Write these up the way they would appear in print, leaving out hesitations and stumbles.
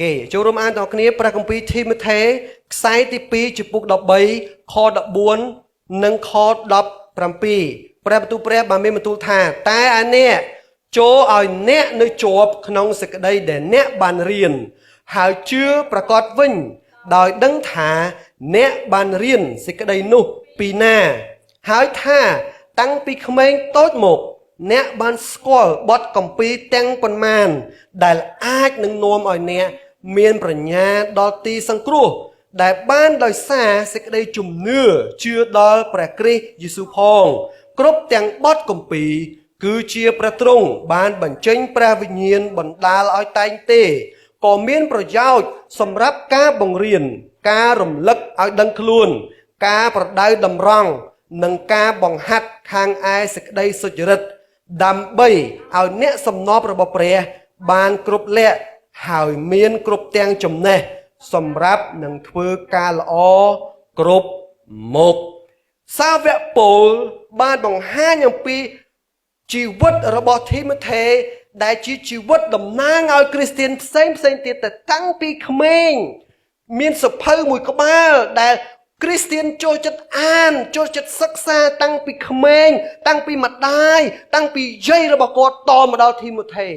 គេចូលរួមអានតគ្នាព្រះគម្ពីរធីម៉ូថេខ្សែទី2ចំពុក13ខ14និងខ17ព្រះបន្ទូលព្រះបានមានបន្ទូលថាតែឯអ្នកចូលឲ្យអ្នកនៅជាប់ក្នុងសេចក្តីដែលអ្នកបានរៀនហើយជឿប្រកបវិញដោយដឹងថាអ្នកបានរៀនសេចក្តីនោះពីណាហើយថាតាំងពីក្មេងតូចមកអ្នកបានស្គាល់បទគម្ពីរទាំងប៉ុន្មានដែលអាចនឹងនាំឲ្យអ្នកមានប្រាជ្ញាដល់ទីសង្គ្រោះដែលបានដោយសារសេចក្តីជំនឿជឿដល់ព្រះគ្រីស្ទយេស៊ូវផងគ្រប់ទាំងបទគម្ពីរគឺជាព្រះទ្រង់បានបញ្ចេញព្រះវិញ្ញាណបណ្ដាលឲ្យតែងទេក៏មានប្រយោជន៍សម្រាប់ការបង្រៀនការរំលឹកឲ្យដឹងខ្លួនការប្រដៅតម្រង់និងការបង្ហាត់ខាងឯសេចក្តីសុចរិតដើម្បីឲ្យអ្នកសំណពរបស់ព្រះបានគ្រប់លក្ខហើយមានគ្រប់ទាំងចំណេះសម្រាប់នឹងធ្វើការល្អគ្រប់មុខសាវកប៉ូលបានបង្ហាញអំពីជីវិតរបស់ធីម៉ូថេដែលជាជីវិតតំណាងឲ្យគ្រីស្ទានផ្សេងទៀតតែតាំងពីក្មេងមានសភៅមួយក្បាលដែលគ្រីស្ទានចូលចិត្តអានចូលចិត្តសិក្សាតាំងពីក្មេងតាំងពីម្ដាយតាំងពីយាយរបស់គាត់តមកដល់ធីម៉ូថេ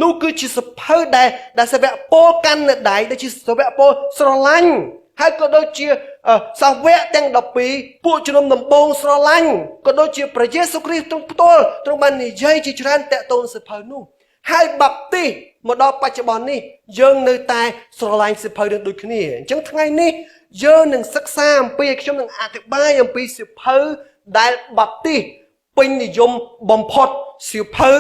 នោះគឺជាសភៅដែលសាវកប៉ូលកាន់នៅដៃដែលជាសាវកប៉ូលស្រឡាញ់ហើយក៏ដូចជាសាវកទាំង12ពួកជំនុំដំបូងស្រឡាញ់ក៏ដូចជាព្រះយេស៊ូវគ្រីស្ទទ្រង់ផ្ទាល់ទ្រង់បាននិយាយជាច្រើនតាក់ទងសភៅនោះហើយបាប់ទីសមកដល់បច្ចុប្បន្ននេះយើងនៅតែស្រឡាញ់សភៅនឹងដូចគ្នាអញ្ចឹងថ្ងៃនេះយើងនឹងសិក្សាអំពីខ្ញុំនឹងអធិប្បាយអំពីសភៅដែលបាប់ទីសពេញនិយមបំផុតសភៅ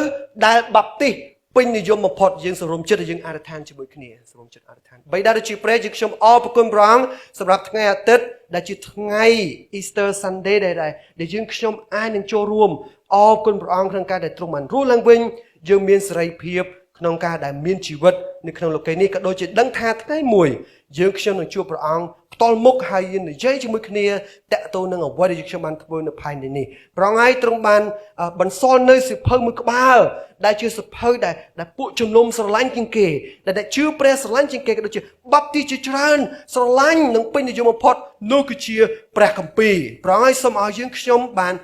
ដែលបាប់ទីសពេញនិយមបំផុតយើងសម្រុំចិត្តយើងអធិដ្ឋានជាមួយគ្នាសម្រុំចិត្តអធិដ្ឋានបីដែលជាព្រះយើងខ្ញុំអរព្រគុណព្រះអង្គសម្រាប់ថ្ងៃអាទិត្យដែលជាថ្ងៃ Easter Sunday ដែលយើងខ្ញុំអាចនឹងចូលរួមអរគុណព្រះអង្គក្នុងការដែលទ្រង់បានរស់ឡើងវិញយើងមានសេរីភាពក្នុងការដែលមានជីវិតនៅក្នុងលោកនេះក៏ដូចជាដឹងថាថ្ងៃមួយយើងខ្ញុំនឹងជួបព្រះអង្គផ្ទាល់មុខហើយយើងនិយាយជាមួយគ្នាតាក់ទងនឹងអ្វីដែលយើងខ្ញុំបានធ្វើនៅផែននេះព្រះអង្គហើយទ្រង់បានបន្សល់នៅសៀវភៅមួយក្បាលដែលជាសៀវភៅដែលពួកជំនុំស្រឡាញ់ជាងគេដែលជឿព្រះស្រឡាញ់ជាងគេក៏ដូចជាបាប់ទីជាច្រើនស្រឡាញ់និងពេញនិយមបំផុតនោះគឺជាព្រះគម្ពីរព្រះអង្គហើយសូមឲ្យយើងខ្ញុំបាន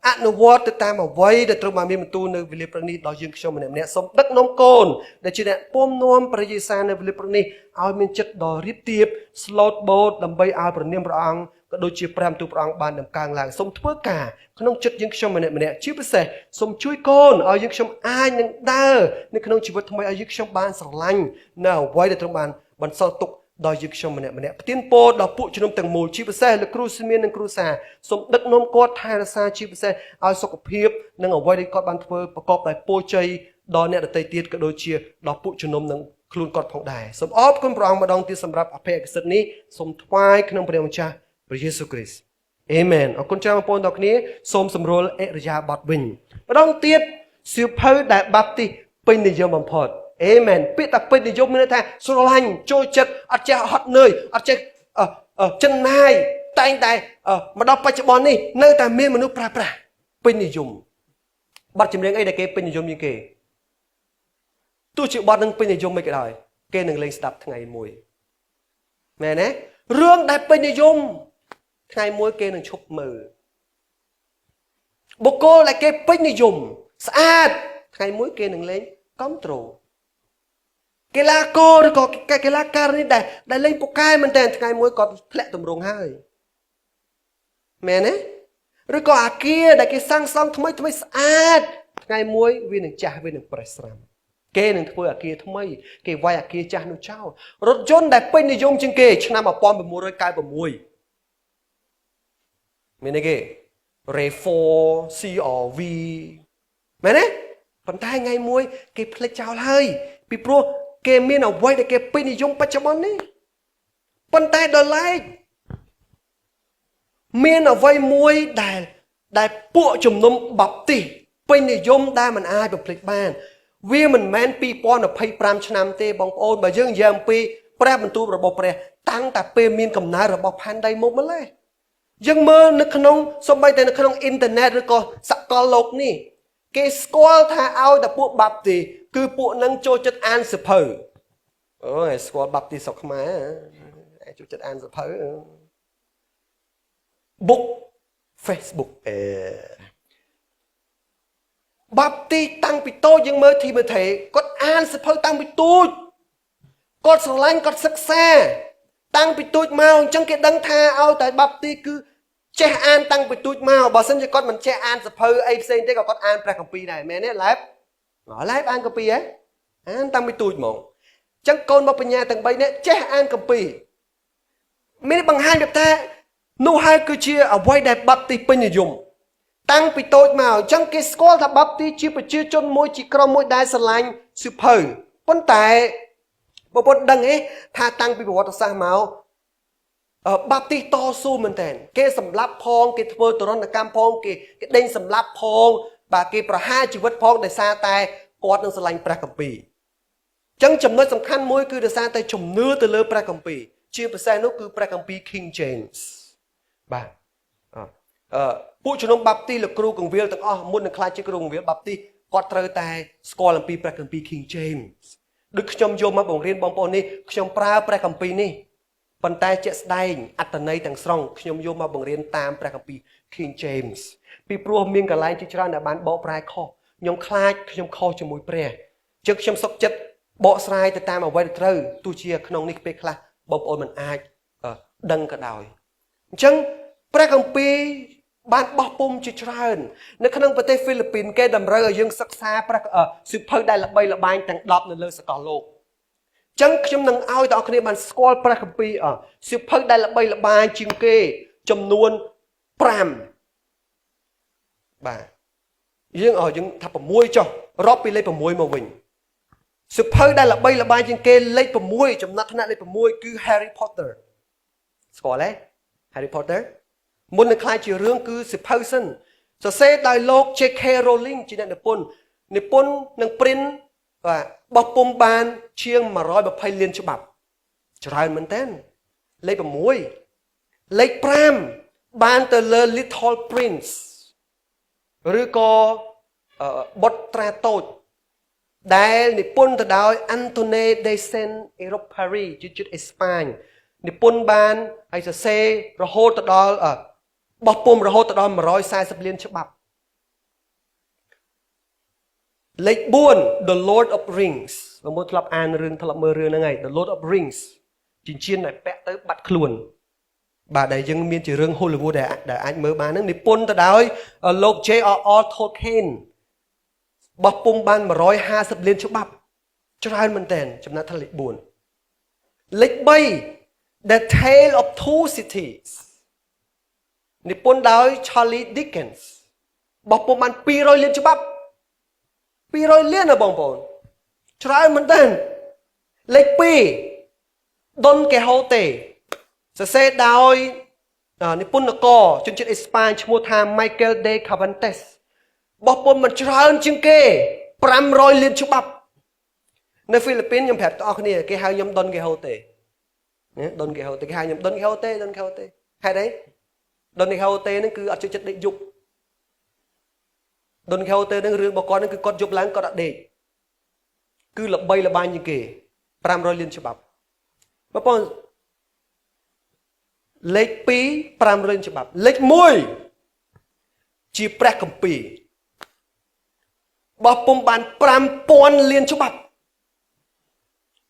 អនុវត្តទៅតាមអ្វីដែលទ្រង់បានមានបន្ទូលនៅវេលាព្រឹកនេះដល់យើងខ្ញុំម្នាក់សូមដឹកនាំកូនដែលជាអ្នកពំនាំព្រះយេស៊ូវនៅវេលាព្រឹកនេះឲ្យមានចិត្តដ៏រៀបទៀបស្លូតបូតដើម្បីឲ្យព្រះនាមព្រះអង្គក៏ដូចជាព្រះបន្ទូលព្រះអង្គបានដំកើងឡើងសូមធ្វើការក្នុងចិត្តយើងខ្ញុំម្នាក់ជាពិសេសសូមជួយកូនឲ្យយើងខ្ញុំអាចនឹងដើរនៅក្នុងជីវិតថ្មីឲ្យយើងខ្ញុំបានស្រឡាញ់នៅអ្វីដែលទ្រង់បានបន្សល់ទុកដល់យើងខ្ញុំម្នាក់ប្រទានពរដល់ពួកជំនុំទាំងមូលជាពិសេសលោកគ្រូស្មៀននិងគ្រូសាសូមដឹកនាំគាត់ថែរក្សាជាពិសេសឲ្យសុខភាពនិងអ្វីដែលគាត់បានធ្វើប្រកបដោយពរជ័យដល់អ្នកដទៃទៀតក៏ដូចជាដល់ពួកជំនុំនិងខ្លួនគាត់ផងដែរសូមអរគុណព្រះអង្គម្ដងទៀតសម្រាប់អភ័យឯកសិទ្ធិនេះសូមថ្វាយក្នុងព្រះម្ចាស់ព្រះយេស៊ូវគ្រីស្ទអេមែនអរគុណច្រើនបងប្អូនទាំងគ្នាសូមសម្រួលអិរិយាបថវិញម្ដងទៀតសៀវភៅដែលបាប់ទីសពេញនិយមបំផុតអេមែនពាក្យថាពេញនិយមមានន័យថាស្រឡាញ់ចូលចិត្តអត់ចេះហត់នឿយអត់ចេះចំណាយតែងតែមកដល់បច្ចុប្បន្ននេះនៅតែមានមនុស្សប្រើប្រាស់ពេញនិយមបទចម្រៀងអីដែលគេពេញនិយមជាងគេទោះជាបទនឹងពេញនិយមមិនក៏ដោយគេនឹងលេងស្ដាប់ថ្ងៃមួយមែនទេរឿងដែលពេញនិយមថ្ងៃមួយគេនឹងឈប់មើលបុគ្គលដែលគេពេញនិយមស្អាតថ្ងៃមួយគេនឹងលេងគ្រប់ត្រូលកីឡាករឬក៏កីឡាករនេះដែលលេងពូកែមែនតើថ្ងៃមួយគាត់ធ្លាក់ទម្រង់ហើយមែនទេឬក៏អាគារដែលគេសាងសង់ថ្មីស្អាតថ្ងៃមួយវានឹងចាស់វានឹងប្រេះស្រាំគេនឹងធ្វើអាគារថ្មីគេវាយអាគារចាស់នោះចោលរថយន្តដែលពេញនិយមជាងគេឆ្នាំ1996មានទេគេ RAV4 CRV មែនទេប៉ុន្តែថ្ងៃមួយគេផ្លិចចោលហើយពីព្រោះគេមានអ្វីដែលគេពេញនិយមបច្ចុប្បន្ននេះប៉ុន្តែដល់ឡែកមានអ្វីមួយដែលពួកជំនុំបាប់ទីសពេញនិយមដែលមិនអាចបំភ្លេចបានវាមិនមែន2025ឆ្នាំទេបងប្អូនបើយើងនិយាយអំពីព្រះបន្ទូលរបស់ព្រះតាំងតែពេលមានកំណើតរបស់ផែនដីមកម្លេះយើងមើលនៅក្នុងសូម្បីតែនៅក្នុងអ៊ីនធឺណិតឬក៏សកលលោកនេះគេស្គាល់ថាឲ្យតែពួកបាប់ទីសគឺពួកនឹងចូលចិត្តអានសៀវភៅ Ôi, squad bắp tí sọc khmái chú chất an sập phớ book Facebook bắp tí tăng bị tôi nhưng mơ thì mới thấy có an sập phớ tăng bị tôi có sờ lanh có sắc xa tăng bị tôi mau chẳng cái đăng tha ao tại bắp tí cứ che an tăng bị tôi mau bảo sân cho con mình che an sập phớ ai xem thế có con an pra copy này mẹ nè live ngỏ live an copy ấy an tăng bị tôi mộng chẳng con mà bên nhà tầng bay nè che an copy mấy bằng hai đẹp ta nô hai cứ chia ở quay đẹp bắp tí bên nhà dùng tăng bị tôi mau chẳng cái score là bắp tí chia bị chia chôn môi chỉ còn môi đai sờ lanh sụp hở vấn tại bộ bột đằng ấy tha tăng bị bột sang máu bắp tí to su mình tên cái sầm láp phong cái thưa tụi nó là cam phong cái đinh sầm láp phong và cái pra hai chữ vật phong để xa tay quạt nó sờ lanh pra cẩm pì chẳng chấm nói sầm khăn môi cứ để xa tay chấm nưa từ lơ pra cẩm pì chia bữa xa nó cứ pra cẩm pì King James bà phụ cho nó bắp tí là kêu cùng viên tặng muốn được khai chiếc cùng viên bắp tí quạt trời tay score làm pi pra cẩm pì King James được trong vô mà bổng riêng bóng bóng này trong pra cẩm pì này phần tay chết đai ắt tận này thằng song trong vô mà bổng riêng tam pra cẩm pì King James pi pro miên cả lại chỉ cho đã bán bỏ pra kho nhom khai nhom kho cho mũi pre trước trong sọc chất bỏ sai từ tam ở quay trời tu chia không nick pe kha bông ôi mình ai đăng cả đòi chẳng pra cẩm pì ban bóc bom chỉ trơn nếu khả năngประเทศ Philippines គេតម្រូវឲ្យយើងសិក្សាសិភៅដែលល្បីល្បាញទាំង10នៅលើសកលលោកអញ្ចឹងខ្ញុំនឹងឲ្យបងប្អូនបានស្គាល់ព្រះគម្ពីរសិភៅដែលល្បីល្បាញជាងគេចំនួន5បាទយើងឲ្យយើងថា6ចុះរាប់ពីលេខ6មកវិញសិភៅដែលល្បីល្បាញជាងគេលេខ6ចំណាត់ថ្នាក់លេខ6គឺ Harry Potter ស្គាល់ទេ Harry Potterមុននឹងខ្លាយជារឿងគឺសិភៅសិនសរសេរដោយលោក J.K. Rowling ជាអ្នកនិពន្ធនឹង print បាទបោះពុម្ពបានជាង120លានច្បាប់ច្រើនមែនតើលេខ6លេខ5បានទៅលើ Little Prince ឬក៏បុត្រាតូចដែលនិពន្ធទៅដោយ Anthony de Saint-Exupéry ជាជាតិអេស្ប៉ាញនិពន្ធបានហើយសរសេររហូតទៅដល់បោះពុម្ពរហូតដល់140លានច្បាប់លេខ4 The Lord of Rings បងប្អូនធ្លាប់អានរឿងធ្លាប់មើលរឿងហ្នឹងហើយ The Lord of Rings ចិញ្ចៀនដែលពាក់ទៅបាត់ខ្លួនបាទដែលយើងមានជារឿង Hollywood ដែលអាចមើលបានហ្នឹងនិពន្ធទៅដោយលោក J.R.R. Tolkien បោះពុម្ពបាន150លានច្បាប់ច្រើនមែនតើចំណាត់ថ្នាក់លេខ4លេខ3 The Tale of Two Cities និពន្ធដោយ Charles Dickens បោះពុម្ពបាន200លានច្បាប់200លានណាបងប្អូនច្រើនមែនតើលេខ2 Don Quixote សរសេរដោយនិពន្ធករជនជាតិអេស្ប៉ាញឈ្មោះថា Michael de Cervantes បោះពុម្ពមិនច្រើនជាងគេ500លានច្បាប់នៅហ្វីលីពីនខ្ញុំប្រាប់បងប្អូនគ្នាគេហៅខ្ញុំ Don Quixote Don Quixote គេហៅខ្ញុំ Don Quixote ហេតុអី Don Quixote ហ្នឹងគឺអត់ចូលចិត្តដេកយប់ Don Quixote ហ្នឹងរឿងរបស់គាត់ហ្នឹងគឺគាត់យប់ឡើងគាត់អត់ដេកគឺល្បីល្បាញជាងគេ500លានច្បាប់បងប្អូនលេខ2 500លានច្បាប់លេខ1ជាព្រះគម្ពីរបោះពុម្ពបាន5000លានច្បាប់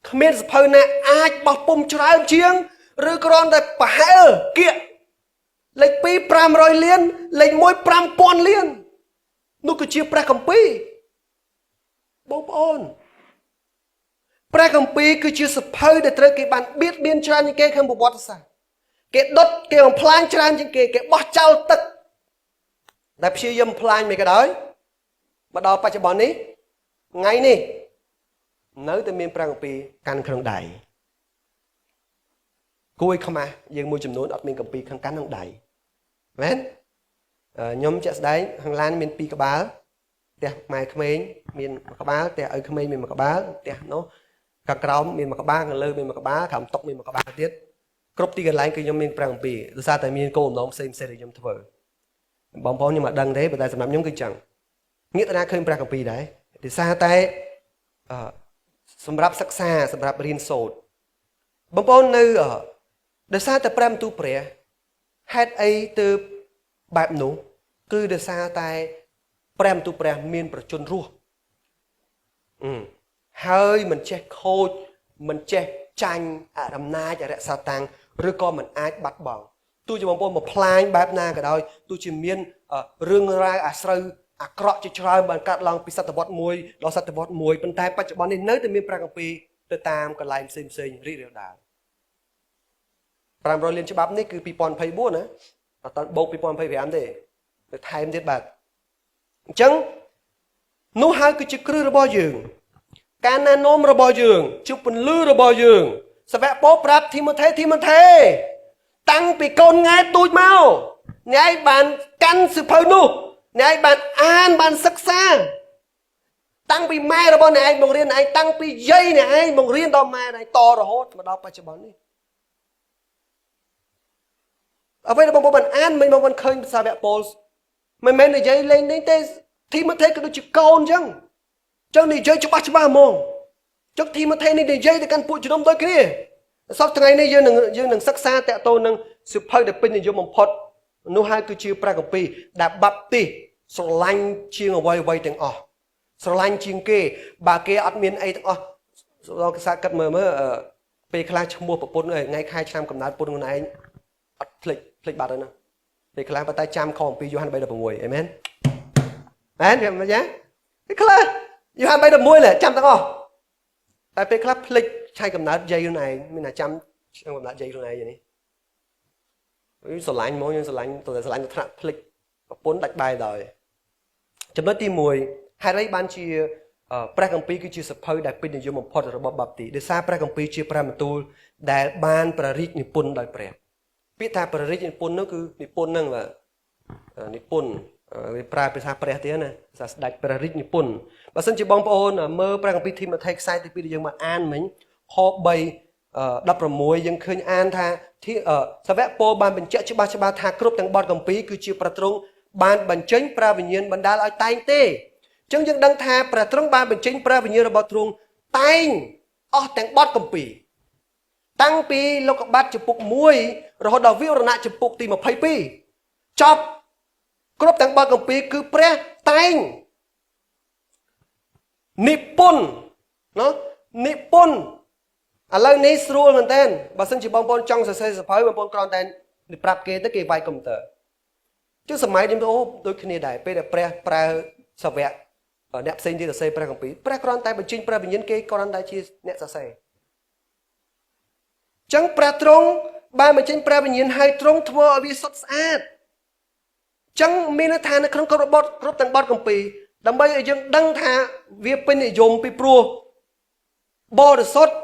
គ្មានសភៅណាអាចបោះពុម្ពច្រើនជាងឬគ្រាន់តែប្រហែលគៀកលេខ2 500លានលេខ1 5000លាននោះគឺជាព្រះគម្ពីរបងប្អូនព្រះគម្ពីរគឺជាសភៅដែលត្រូវគេបានបៀតបៀនច្រើនជាងគេក្នុងប្រវត្តិសាស្ត្រគេដុតគេបំផ្លាញច្រើនជាងគេបោះចោលទឹកដែលព្យាយាមបំផ្លាញមិនក៏ដោយមកដល់បច្ចុប្បន្ននេះថ្ងៃនេះនៅតែមានព្រះគម្ពីរកាន់ក្នុងដៃគួយខ្មាស់យើងមួយចំនួនអត់មានគម្ពីរកាន់ក្នុងដៃមែនខ្ញុំជាក់ស្ដែងខាងឡានមាន2ក្បាលផ្ទះម៉ែក្មេងមាន1ក្បាលផ្ទះឪក្មេងមាន1ក្បាលផ្ទះនោះខាងក្រោមមាន1ក្បាលខាងលើមាន1ក្បាលក្រោមតុមាន1ក្បាលទៀតគ្រប់ទីកន្លែងគឺខ្ញុំមានព្រះគម្ពីរដោយសារតែមានគោលបំណងផ្សេងៗដែលខ្ញុំធ្វើបងប្អូនខ្ញុំមិនដឹងទេប៉ុន្តែសម្រាប់ខ្ញុំគឺចឹងងាកទៅណាឃើញព្រះគម្ពីរដែរដោយសារតែ សម្រាប់សិក្សាសម្រាប់រៀនសូត្របងប្អូននៅដោយសារតែព្រះបន្ទូលព្រះហេតុអីទើបបែបនោះគឺដោយសារតែព្រះបន្ទូលព្រះមានប្រជញ្ញរស់ហើយមិនចេះខូចមិនចេះចាញ់អំណាចអរិយសាតាំងឬក៏មិនអាចបាត់បង់ទោះជាបងប្អូនមកផ្លាញបែបណាក៏ដោយទោះជាមានរឿងរ៉ាវអាស្រូវអាក្រក់ជាច្រើនបានកាត់ឡើងពីសតវត្ស1ដល់សតវត្ស1ប៉ុន្តែបច្ចុប្បន្ននេះនៅតែមានព្រះគម្ពីរទៅតាមកន្លែងផ្សេងរីករាលដាល500លានច្បាប់នេះគឺ2024ណាអត់តបូក2025ទេទៅថែមទៀតបាទអញ្ចឹងនោះហើយគឺជាគ្រឹះរបស់យើងការណែនាំរបស់យើងជប់ពន្លឺរបស់យើងសាវកពោប្រាប់ធីម៉ូថេតាំងពីកូនង៉ែទូចមកអ្នកឯងបានកាន់សិភៅនោះអ្នកឯងបានអានបានសិក្សាតាំងពីម៉ែរបស់អ្នកឯងបង្រៀនឯងតាំងពីយាយអ្នកឯងបង្រៀនដល់ម៉ែឯងតរហូតមកដល់បច្ចុប្បន្ននេះអ្វីដែលបងប្អូនបានអានមិនបងប្អូនឃើញសាវកប៉ូលមិនមែននិយាយលេងទេធីម៉ូថេក៏ដូចជាកូនអញ្ចឹងនិយាយច្បាស់ហ្មងចុះធីម៉ូថេនេះនិយាយទៅកាន់ពួកជំនុំដូចគ្នាសប្តាហ៍ថ្ងៃនេះយើងនឹងសិក្សាតកតូននឹងសិភៅដែលពេញនិយមបំផុតនោះហើយគឺជាព្រះគម្ពីរដែលបាប់ទីស្រឡាញ់ជាងអ្វីទាំងអស់ស្រឡាញ់ជាងគេបើគេអត់មានអីទាំងអស់ដល់កសាគិតមើលពេលខ្លះឈ្មោះប្រពន្ធថ្ងៃខែឆ្នាំកំណើតប្រពន្ធខ្លួនឯងអត់ភ្លេចបាត់ហើយណាពេលខ្លះប៉ុន្តែចាំខអំពីយូហាន 3:16 អេមែនមែនយ៉ាងពេលខ្លះយូហាន 3:16 လဲចាំទាំងអស់តែពេលខ្លះភ្លេចឆៃកំណើតយាយខ្លួនឯងមានតែចាំឆ្នាំកំណើតយាយខ្លួនឯងនេះស្រឡាញ់ហ្មងយើងស្រឡាញ់ទៅថ្នាក់ភ្លេចប្រពន្ធដាច់បាយដល់ចំណុចទី1ហេតុអីបានជាព្រះគម្ពីរគឺជាសភៅដែលពេញនិយមបំផុតរបស់បាប់ទីដោយសារព្រះគម្ពីរជាព្រះបន្ទូលដែលបានព្រះរាជនិពន្ធដោយព្រះពាក្យថាព្រះរាជនិពន្ធនោះគឺនិពន្ធហ្នឹងបាទនិពន្ធវាប្រើភាសាព្រះទៀតណាភាសាស្ដេចព្រះរាជនិពន្ធបើសិនជាបងប្អូនមើលព្រះគម្ពីរធីម៉ូថេខ្សែទី2ដែលយើងមកអានមិញខ3:16យើងឃើញអានថាសាវកពោលបានបញ្ជាក់ច្បាស់ថាគ្រប់ទាំងបទគម្ពីរគឺជាព្រះទ្រង់បានបញ្ចេញព្រះវិញ្ញាណបណ្ដាលឲ្យតែងទេអញ្ចឹងយើងដឹងថាព្រះទ្រង់បានបញ្ចេញព្រះវិញ្ញាណរបស់ទ្រង់តែងអស់ទាំងបទគម្ពីរតាំងពីលោកុបាទចំពុក1រហូតដល់វិវរណៈចំពុកទី22ចប់គ្រប់ទាំងបទគម្ពីរគឺព្រះតែងនិពន្ធនិពន្ធឥឡូវនេះស្រួលមែនតើបើសិនជាបងប្អូនចង់សរសេរសភៅបងប្អូនគ្រាន់តែប្រាប់គេទៅគេវាយកុំព្យូទ័រchứសម័យនេះដូចគ្នាដែរពេលដែលព្រះប្រើសាវកអ្នកផ្សេងទៀតសរសេរព្រះគម្ពីរព្រះគ្រាន់តែបញ្ចេញព្រះវិញ្ញាណគេគ្រាន់តែជាអ្នកសរសេរចឹងព្រះទ្រង់បានបញ្ចេញព្រះវិញ្ញាណឲ្យទ្រង់ធ្វើឲ្យវាសុទ្ធស្អាតចឹងមានន័យថានៅក្នុងគ្រប់ទាំងបទគម្ពីរដើម្បីឲ្យយើងដឹងថាវាពេញនិយមពីព្រោះបរិសុទ្ធ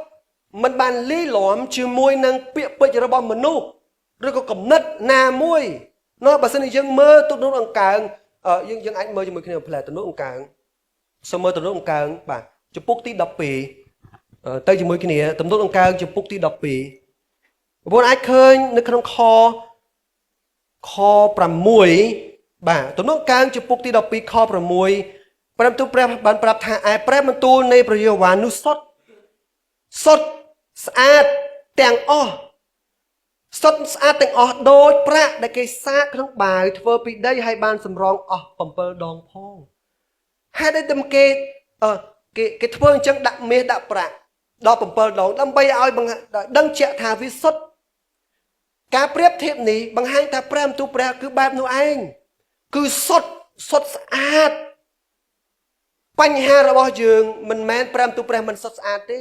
មិនបានលីលំជាមួយនឹងពាក្យពេចន៍របស់មនុស្សឬក៏គំនិតណាមួយបើសិនជាយើងមើលទំនុកអង្កើងយើងអាចមើលជាមួយគ្នាផ្លែទំនុកអង្កើងសូមមើលទំនុកអង្កើងបាទចំពុកទី12ទៅជាមួយគ្នាទំនុកអង្កើងចំពុកទី12បងប្អូនអាចឃើញនៅក្នុងខ6បាទទំនុកអង្កើងចំពុកទី12ខ6ព្រះបន្ទូលព្រះបានប្រាប់ថាឯព្រះបន្ទូលនៃព្រះយេហូវ៉ានោះសុទ្ធស្អាតទាំងអស់សុទ្ធស្អាតទាំងអស់ដូចប្រាក់ដែលគេសាកក្នុងបាវធ្វើពីដីហើយបានសម្រងអស់7ដងផងហេតុអីតែគេធ្វើអញ្ចឹងដាក់មាសដាក់ប្រាក់ដល់7ដងដើម្បីឲ្យដឹងជាក់ថាវាសុទ្ធការប្រៀបធៀបនេះបង្ហាញថាព្រះបន្ទូលព្រះគឺបែបនោះឯងគឺសុទ្ធស្អាតបញ្ហារបស់យើងមិនមែនព្រះបន្ទូលព្រះមិនសុទ្ធស្អាតទេ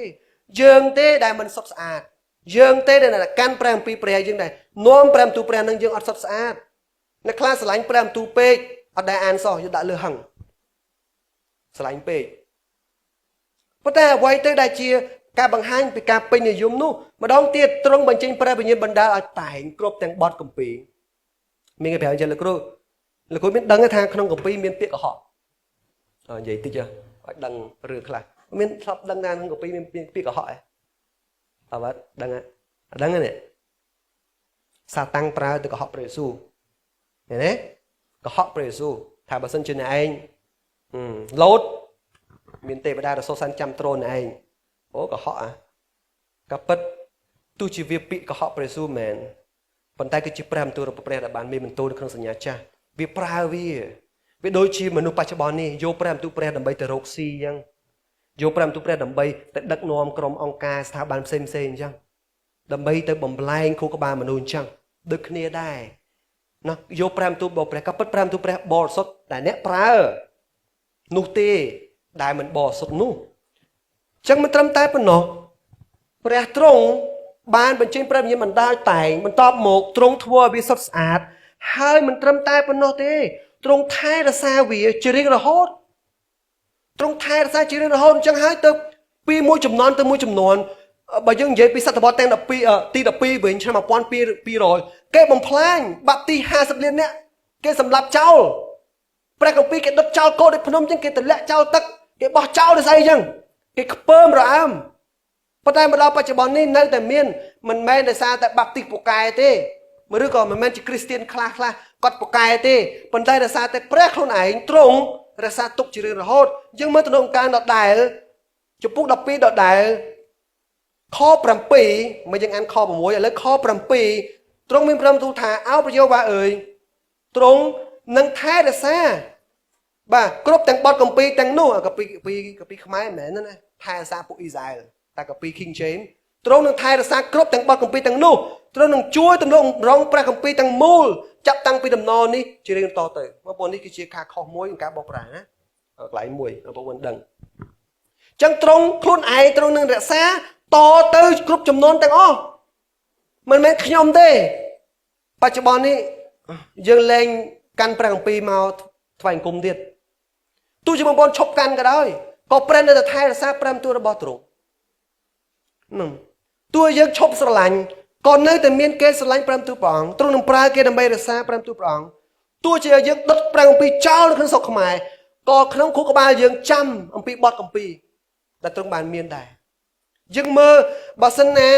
យើងទេដែលមិនសុទ្ធស្អាតយើងទេដែលកាន់ព្រះអំពីព្រះយើងដែរនាំព្រះបន្ទូលព្រះនឹងយើងអត់សុទ្ធស្អាតអ្នកខ្លះស្រឡាញ់ព្រះបន្ទូលពេកអត់ដែលអានសោះយកដាក់លើហឹងស្រឡាញ់ពេកប៉ុន្តែអ្វីទៅដែលជាការបង្ហាញពីការពេញនិយមនោះម្ដងទៀតទ្រង់បញ្ចេញព្រះវិញ្ញាណបណ្ដាលឲ្យតែងគ្រប់ទាំងបទគម្ពីរមានគេប្រាប់អញ្ចឹងលោកគ្រូមានដឹងថាក្នុងគម្ពីរមានពាក្យកុហកនិយាយតិចឲ្យដឹងរឿងខ្លះមានធ្លាប់ដឹងថាក្នុងគម្ពីរមានពាក្យកុហកអត់ដឹងទេសាតាំងប្រើទៅកុហកព្រះយេស៊ូវឃើញទេកុហកព្រះយេស៊ូវថាបើសិនជាអ្នកឯងលោតមានទេវតារសូលសានចាំត្រូនឯង Ủa có họ à? Cả bật tu chỉ việc bị có họ phải su mền. Phần tay cái chỉ prem tu rồi prem là bạn mình tu được khôngสัญญา cha. Việc pra vì đôi chi mà nụปัจจุบัน នេះ យក prem tu prem ដើម្បីទៅរកស៊ី អញ្ចឹង យក prem tu prem ដើម្បីទៅដឹកនាំក្រុមអង្គការស្ថាប័នផ្សេងៗអញ្ចឹង ដើម្បីទៅបំលែងខួរក្បាលមនុស្សអញ្ចឹង ដូចគ្នាដែរ ណា យក prem tu របស់ព្រះក៏ពិត prem tu ព្រះបរិសុទ្ធតែអ្នកប្រើនោះទេដែលមិនបរិសុទ្ធនោះ អញ្ចឹងមិនត្រឹមតែប៉ុណ្ណោះ ព្រះទ្រង់បានបញ្ចេញព្រះវិញ្ញាណបណ្ដាលតែងបន្ទាប់មកទ្រង់ធ្វើឲ្យវាសុទ្ធស្អាតហើយមិនត្រឹមតែប៉ុណ្ណោះទេទ្រង់ថែរក្សាវាជារៀងរហូតទ្រង់ថែរក្សាជារៀងរហូតអញ្ចឹងហើយទៅពីមួយចំនួនទៅមួយចំនួនបើយើងនិយាយពីសតវត្សទាំង12ទី12វិញឆ្នាំ1200គេបំផ្លាញបាប់ទី50លាននាក់គេសម្លាប់ចោលព្រះគម្ពីរគេដុតចោលកោដូចភ្នំអញ្ចឹងគេទម្លាក់ចោលទឹកគេបោះចោលទៅស្អីអញ្ចឹងគេខ្ពើមរអើម ប៉ុន្តែមកដល់បច្ចុប្បន្ននេះនៅតែមានមិនមែនដោយសារតែបាប់ទីសពូកែទេឬក៏មិនមែនជាគ្រីស្ទៀនខ្លះគាត់ពូកែទេប៉ុន្តែដោយសារតែព្រះខ្លួនឯងទ្រង់រក្សាទុកជារៀងរហូតយើងមើលទៅក្នុងការដដែលចំពុក12ដដែលខ7មកយើងអានខ6ឥឡូវខ7ទ្រង់មានព្រមទូលថាអោព្រះយេហូវ៉ាអើយទ្រង់នឹងថែរក្សាបាទគ្រប់ទាំងបទគម្ពីរទាំងនោះគម្ពីរខ្មែរមិនមែនណាថែរក្សាពួកអ៊ីស្រាអែល តែកាពី King James ទ្រង់នឹងថែរក្សាគ្រប់ទាំងបទគម្ពីរទាំងនោះទ្រង់នឹងជួយទំនុករងព្រះគម្ពីរទាំងមូលចាប់តាំងពីដំណរនេះជារៀងតទៅបងប្អូននេះគឺជាការខុសមួយក្នុងការបកប្រែណាកន្លែងមួយបងប្អូនដឹងអញ្ចឹងទ្រង់ខ្លួនឯងទ្រង់នឹងរក្សាតទៅគ្រប់ចំនួនទាំងអស់មិនមែនខ្ញុំទេបច្ចុប្បន្ននេះយើងលែងកាន់ព្រះគម្ពីរមកថ្វាយអង្គមទៀតទោះជាបងប្អូនឈប់កាន់ក៏ដោយក៏ព្រះនៅតែថែរក្សាព្រះបន្ទូលរបស់ទ្រង់ តួយើងឈប់ស្រឡាញ់ក៏នៅតែមានគេស្រឡាញ់ព្រះបន្ទូលព្រះអង្គទ្រង់នឹងប្រើគេដើម្បីរក្សាព្រះបន្ទូលព្រះអង្គទោះជាយើងដុតព្រះគម្ពីរចោលនៅក្នុងស្រុកខ្មែរក៏ក្នុងខួរក្បាលយើងចាំអំពីបទគម្ពីរដែលទ្រង់បានមានដែរយើងមើលបើសិនណា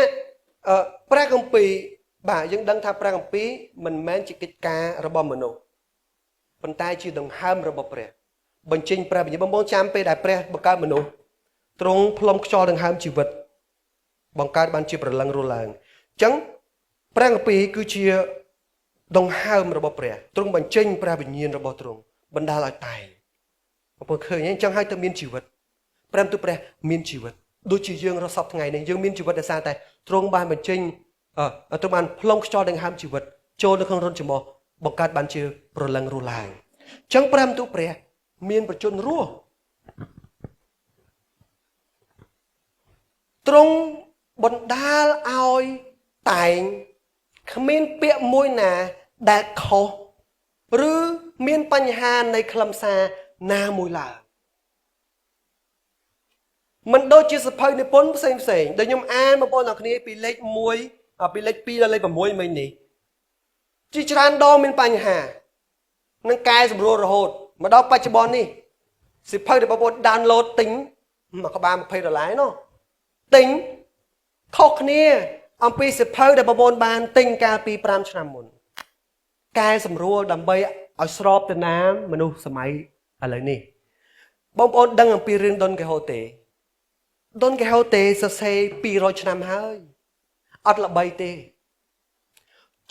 ព្រះគម្ពីរបាទយើងដឹងថាព្រះគម្ពីរមិនមែនជាកិច្ចការរបស់មនុស្សប៉ុន្តែជាដង្ហើមរបស់ព្រះបញ្ចេញព្រះវិញ្ញាណបងប្អូនចាំពេលដែលព្រះបង្កើតមនុស្សទ្រង់ផ្លុំខ្យល់ដង្ហើមជីវិត បង្កើតបានជាប្រលឹងរស់ឡើងអញ្ចឹងព្រះគម្ពីរគឺជាដង្ហើមរបស់ព្រះទ្រង់បញ្ចេញព្រះវិញ្ញាណរបស់ទ្រង់បណ្ដាលឲ្យតែងបងប្អូនឃើញអញ្ចឹងហើយទៅមានជីវិតព្រះបន្ទូលព្រះមានជីវិតដូចជាយើងរស់សពថ្ងៃនេះយើងមានជីវិតដោយសារតែទ្រង់បានបញ្ចេញទ្រង់បានផ្លុំខ្យល់ដង្ហើមជីវិតចូលនៅក្នុងរន្ធច្រមុះបង្កើតបានជាប្រលឹងរស់ឡើងអញ្ចឹងព្រះបន្ទូលព្រះមានប្រជញ្ញរស់ទ្រង់ បណ្ដាលឲ្យតែងគ្មានពាក្យមួយណាដែលខុសឬមានបញ្ហានៃខ្លឹមសារណាមួយឡើយមិនដូចជាសភៅនិពន្ធផ្សេងដែលខ្ញុំអានបងប្អូនទាំងគ្នាពីលេខ1ពីលេខ2ដល់លេខ6មិញនេះជាច្រើនដងមានបញ្ហានឹងកែសម្រួលរហូតមកដល់បច្ចុប្បន្ននេះសភៅដែលបងប្អូន download ទិញមួយក្បាល$20នោះទិញ ខុសគ្នាអំពីសភៅដែលបងប្អូនបានទិញកាលពី5ឆ្នាំមុនកែសម្រួលដើម្បីឲ្យស្របទៅតាមមនុស្សសម័យឥឡូវនេះបងប្អូនដឹងអំពីរឿងដុនកេហូតេដុនកេហូតេសរសេរ200ឆ្នាំហើយអត់ល្បីទេ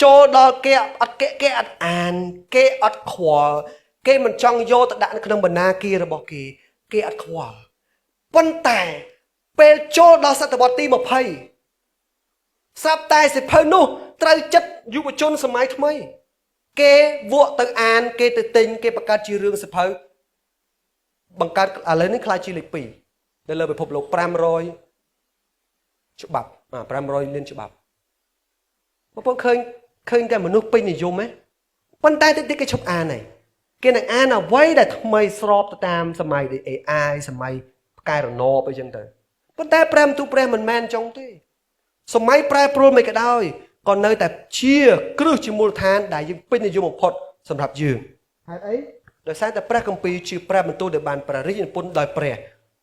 ចូលដល់គេអត់គេអត់អានគេអត់ខ្វល់គេមិនចង់យកទៅដាក់នៅក្នុងបណ្ណាគាររបស់គេអត់ខ្វល់ប៉ុន្តែពេលចូលដល់សតវត្សទី20 ស្រាប់តែសិភៅនោះត្រូវចិត្តយុវជនសម័យថ្មីគេវក់ទៅអានគេទៅទិញគេបង្កើតជារឿងសិភៅបង្កើតឥឡូវនេះខ្លាចជាលេខ2នៅលើពិភពលោក500ច្បាប់500លានច្បាប់បងប្អូនឃើញតែមនុស្សពេញនិយមហ៎ប៉ុន្តែតិចគេឈប់អានហើយគេនឹងអានអ្វីដែលថ្មីស្របទៅតាមសម័យ AI សម័យផ្កាយរណបអីចឹងទៅប៉ុន្តែព្រះបន្ទូលព្រះមិនមែនចុងទេសម័យប្រែប្រួលមិនក៏ដោយក៏នៅតែជាគ្រឹះជាមូលដ្ឋានដែលយើងពេញនិយមបំផុតសម្រាប់យើងហេតុអីដោយសារតែព្រះគម្ពីរជាព្រះបន្ទូលដែលបានព្រះរាជនិពន្ធដោយព្រះ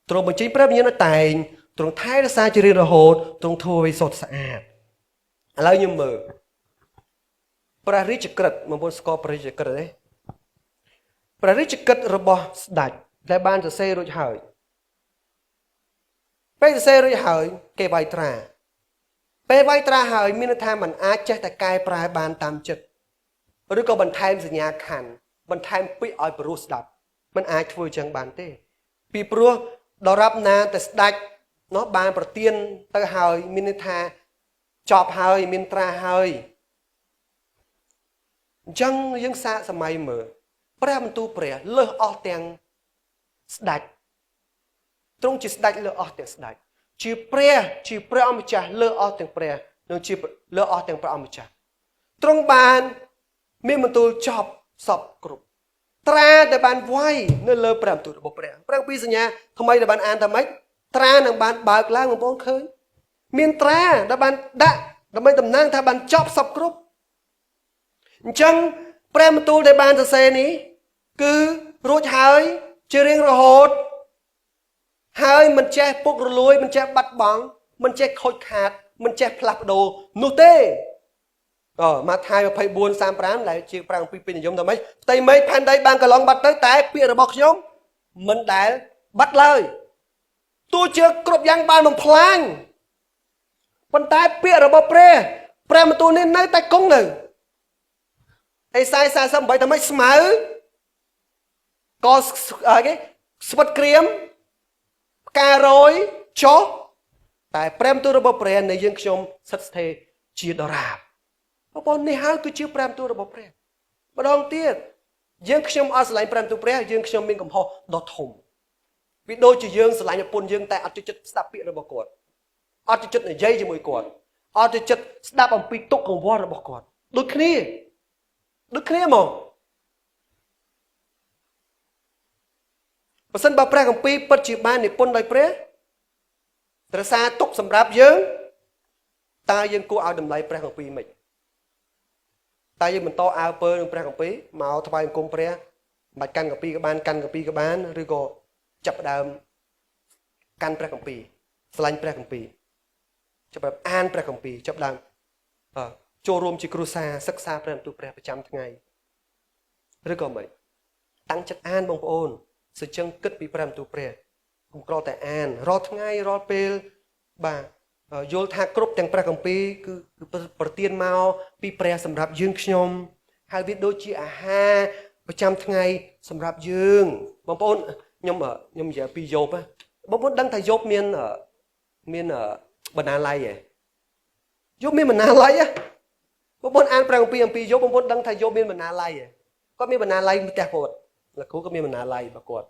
ទ្រង់បញ្ចេញព្រះវិញ្ញាណតែងទ្រង់ថែរក្សាជារៀងរហូតទ្រង់ធ្វើឲ្យសុទ្ធស្អាតឥឡូវខ្ញុំមើលព្រះរាជក្រឹត្យបងប្អូនស្គាល់ព្រះរាជក្រឹត្យទេព្រះរាជក្រឹត្យរបស់ស្ដេចដែលបានសរសេររួចហើយ ពេលសរសេររួចហើយគេវាយត្រាពេលវាយត្រាហើយមានន័យថាมันអាចចេះតែកែប្រែបានតាមចិត្តឬក៏បន្ថែមសញ្ញាខណ្ឌបន្ថែមពាក្យឲ្យព្រោះស្ដាប់มันអាចធ្វើចឹងបានទេពីព្រោះដរាបណាតែស្ដាច់នោះបានប្រទានទៅហើយមានន័យថាចប់ហើយមានត្រាហើយអញ្ចឹងយើងសាកសម័យមើលព្រះបន្ទូលព្រះលើសអស់ទាំងស្ដាច់ទ្រង់ជាស្ដាច់លើសអស់ទាំងស្ដាច់ជាព្រះអម្ចាស់លើសអស់ទាំងព្រះនិងជាលើសអស់ទាំងព្រះអម្ចាស់ទ្រង់បានមានបន្ទូលចប់សពគ្រប់ត្រាដែលបានវាយនៅលើព្រះបន្ទូលរបស់ព្រះព្រះពីសញ្ញាថ្មីដែលបានអានថាម៉េចត្រានឹងបានបើកឡើងបងប្អូនឃើញមានត្រាដែលបានដាក់ដើម្បីតំណាងថាបានចប់សពគ្រប់អញ្ចឹងព្រះបន្ទូលដែលបានសរសេរនេះគឺរួចហើយជារៀងរហូតហើយមិនចេះពុករលួយមិនចេះបាត់បង់មិនចេះខូចខាតមិនចេះផ្លាស់ប្ដូរនោះទេម៉ាថាយ 24:35 ដែលជាប្រាំងពីពេញនិយមថាម៉េចផ្ទៃមេឃផែនដីបានកន្លងបាត់ទៅតែពាក្យរបស់ខ្ញុំមិនដែលបាត់ឡើយទោះជាគ្រប់យ៉ាងបានបំផ្លាញប៉ុន្តែពាក្យរបស់ព្រះបន្ទូលនេះនៅតែគង់នៅអេសាយ 48 ថាម៉េចស្មៅក៏គេស្វិតក្រៀមផ្ការយចុះតែព្រះបន្ទូលរបស់ព្រះនៃយើងខ្ញុំសិតស្ថេរជាដរាបបងប្អូននេះហើយគឺជាព្រះបន្ទូលរបស់ព្រះម្ដងទៀតយើងខ្ញុំអត់ស្រឡាញ់ព្រះបន្ទូលព្រះយើងខ្ញុំមានកំហុសដ៏ធំវាដូចជាយើងស្រឡាញ់ប្រពន្ធយើងតែអត់ចូលចិត្តស្ដាប់ពាក្យរបស់គាត់អត់ចូលចិត្តនិយាយជាមួយគាត់អត់ចូលចិត្តស្ដាប់អំពីទុក្ខកង្វល់របស់គាត់ដូចគ្នាហ្មងបើសិនបើព្រះគម្ពីរពិតជាបាននិពន្ធដោយព្រះត្រសាទុកសម្រាប់យើងតើយើងគួរឲ្យតម្លៃព្រះគម្ពីរមិនតើយើងបន្តអើពើនឹងព្រះគម្ពីរមកថ្វាយបង្គំព្រះមិនបាច់កាន់គម្ពីរក៏បានកាន់គម្ពីរក៏បានឬក៏ចាប់ផ្ដើមកាន់ព្រះគម្ពីរស្រឡាញ់ព្រះគម្ពីរចាប់ផ្ដើមអានព្រះគម្ពីរចាប់ផ្ដើមចូលរួមជាគ្រួសារសិក្សាព្រះបន្ទូលព្រះប្រចាំថ្ងៃឬក៏មិនតាំងចិត្តអានបងប្អូនសញ្ជឹងគិតពីព្រះបន្ទូលព្រះកុំក្រតែអានរាល់ថ្ងៃរាល់ពេលបាទយល់ថាគ្រប់ទាំងព្រះគម្ពីរគឺប្រទានមកពីព្រះសម្រាប់យើងខ្ញុំហើយវាដូចជាអាហារប្រចាំថ្ងៃសម្រាប់យើងបងប្អូនខ្ញុំនិយាយពីយោបបងប្អូនដឹងថាយោបមានបណ្ណាល័យឯងយោបមានបណ្ណាល័យបងប្អូនអានព្រះគម្ពីរអំពីយោបបងប្អូនដឹងថាយោបមានបណ្ណាល័យគាត់មានបណ្ណាល័យផ្ទះគាត់លោកគ្រូក៏មានបណ្ណាល័យរបស់គាត់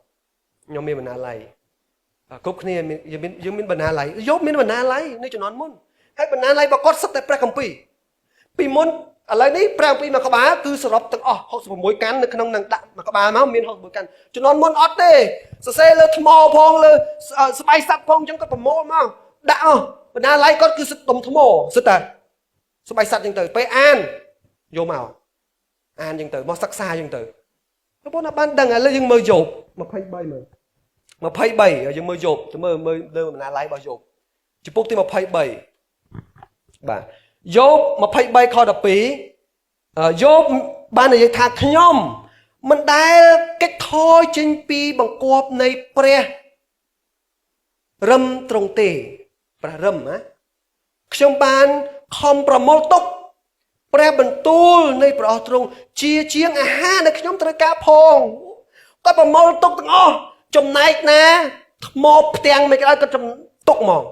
ខ្ញុំមានបណ្ណាល័យគ្រប់គ្នាយើងមានបណ្ណាល័យយោបមានបណ្ណាល័យនៅជំនាន់មុនហើយបណ្ណាល័យរបស់គាត់សិតតែព្រះគម្ពីរពីមុនឥឡូវនេះព្រះគម្ពីរមួយក្បាលគឺសរុបទាំងអស់66កាន់នៅក្នុងនឹងដាក់មួយក្បាលមកមាន66កាន់ជំនាន់មុនអត់ទេសរសេរលើថ្មផងលើស្បែកសត្វផងអញ្ចឹងគាត់ប្រមូលមកដាក់បណ្ណាល័យគាត់គឺសិតដុំថ្មសិតតែស្បែកសត្វអញ្ចឹងទៅពេលអានយកមកអានអញ្ចឹងទៅមកសិក្សាអញ្ចឹងទៅបងប្អូនបានដឹងឥឡូវយើងមើលយោប23មើល23យើងមើលយោបទៅមើលលើបណ្ណាល័យរបស់យោបចំពុកទី23បាទយោប23ខ12យោបបាននិយាយថាខ្ញុំមិនដែលកិច្ចថយចេញពីបង្គាប់នៃព្រះរឹមត្រង់ទេព្រះរឹមណាខ្ញុំបានខំប្រមូលទុកព្រះបន្ទូលនៃព្រះអស់ទ្រង់ជាងអាហារដែលខ្ញុំត្រូវការផងគាត់ប្រមូលទុកទាំងអស់ចំណែកណាថ្មផ្ទាំងមិនក៏ដោយគាត់ទុកមក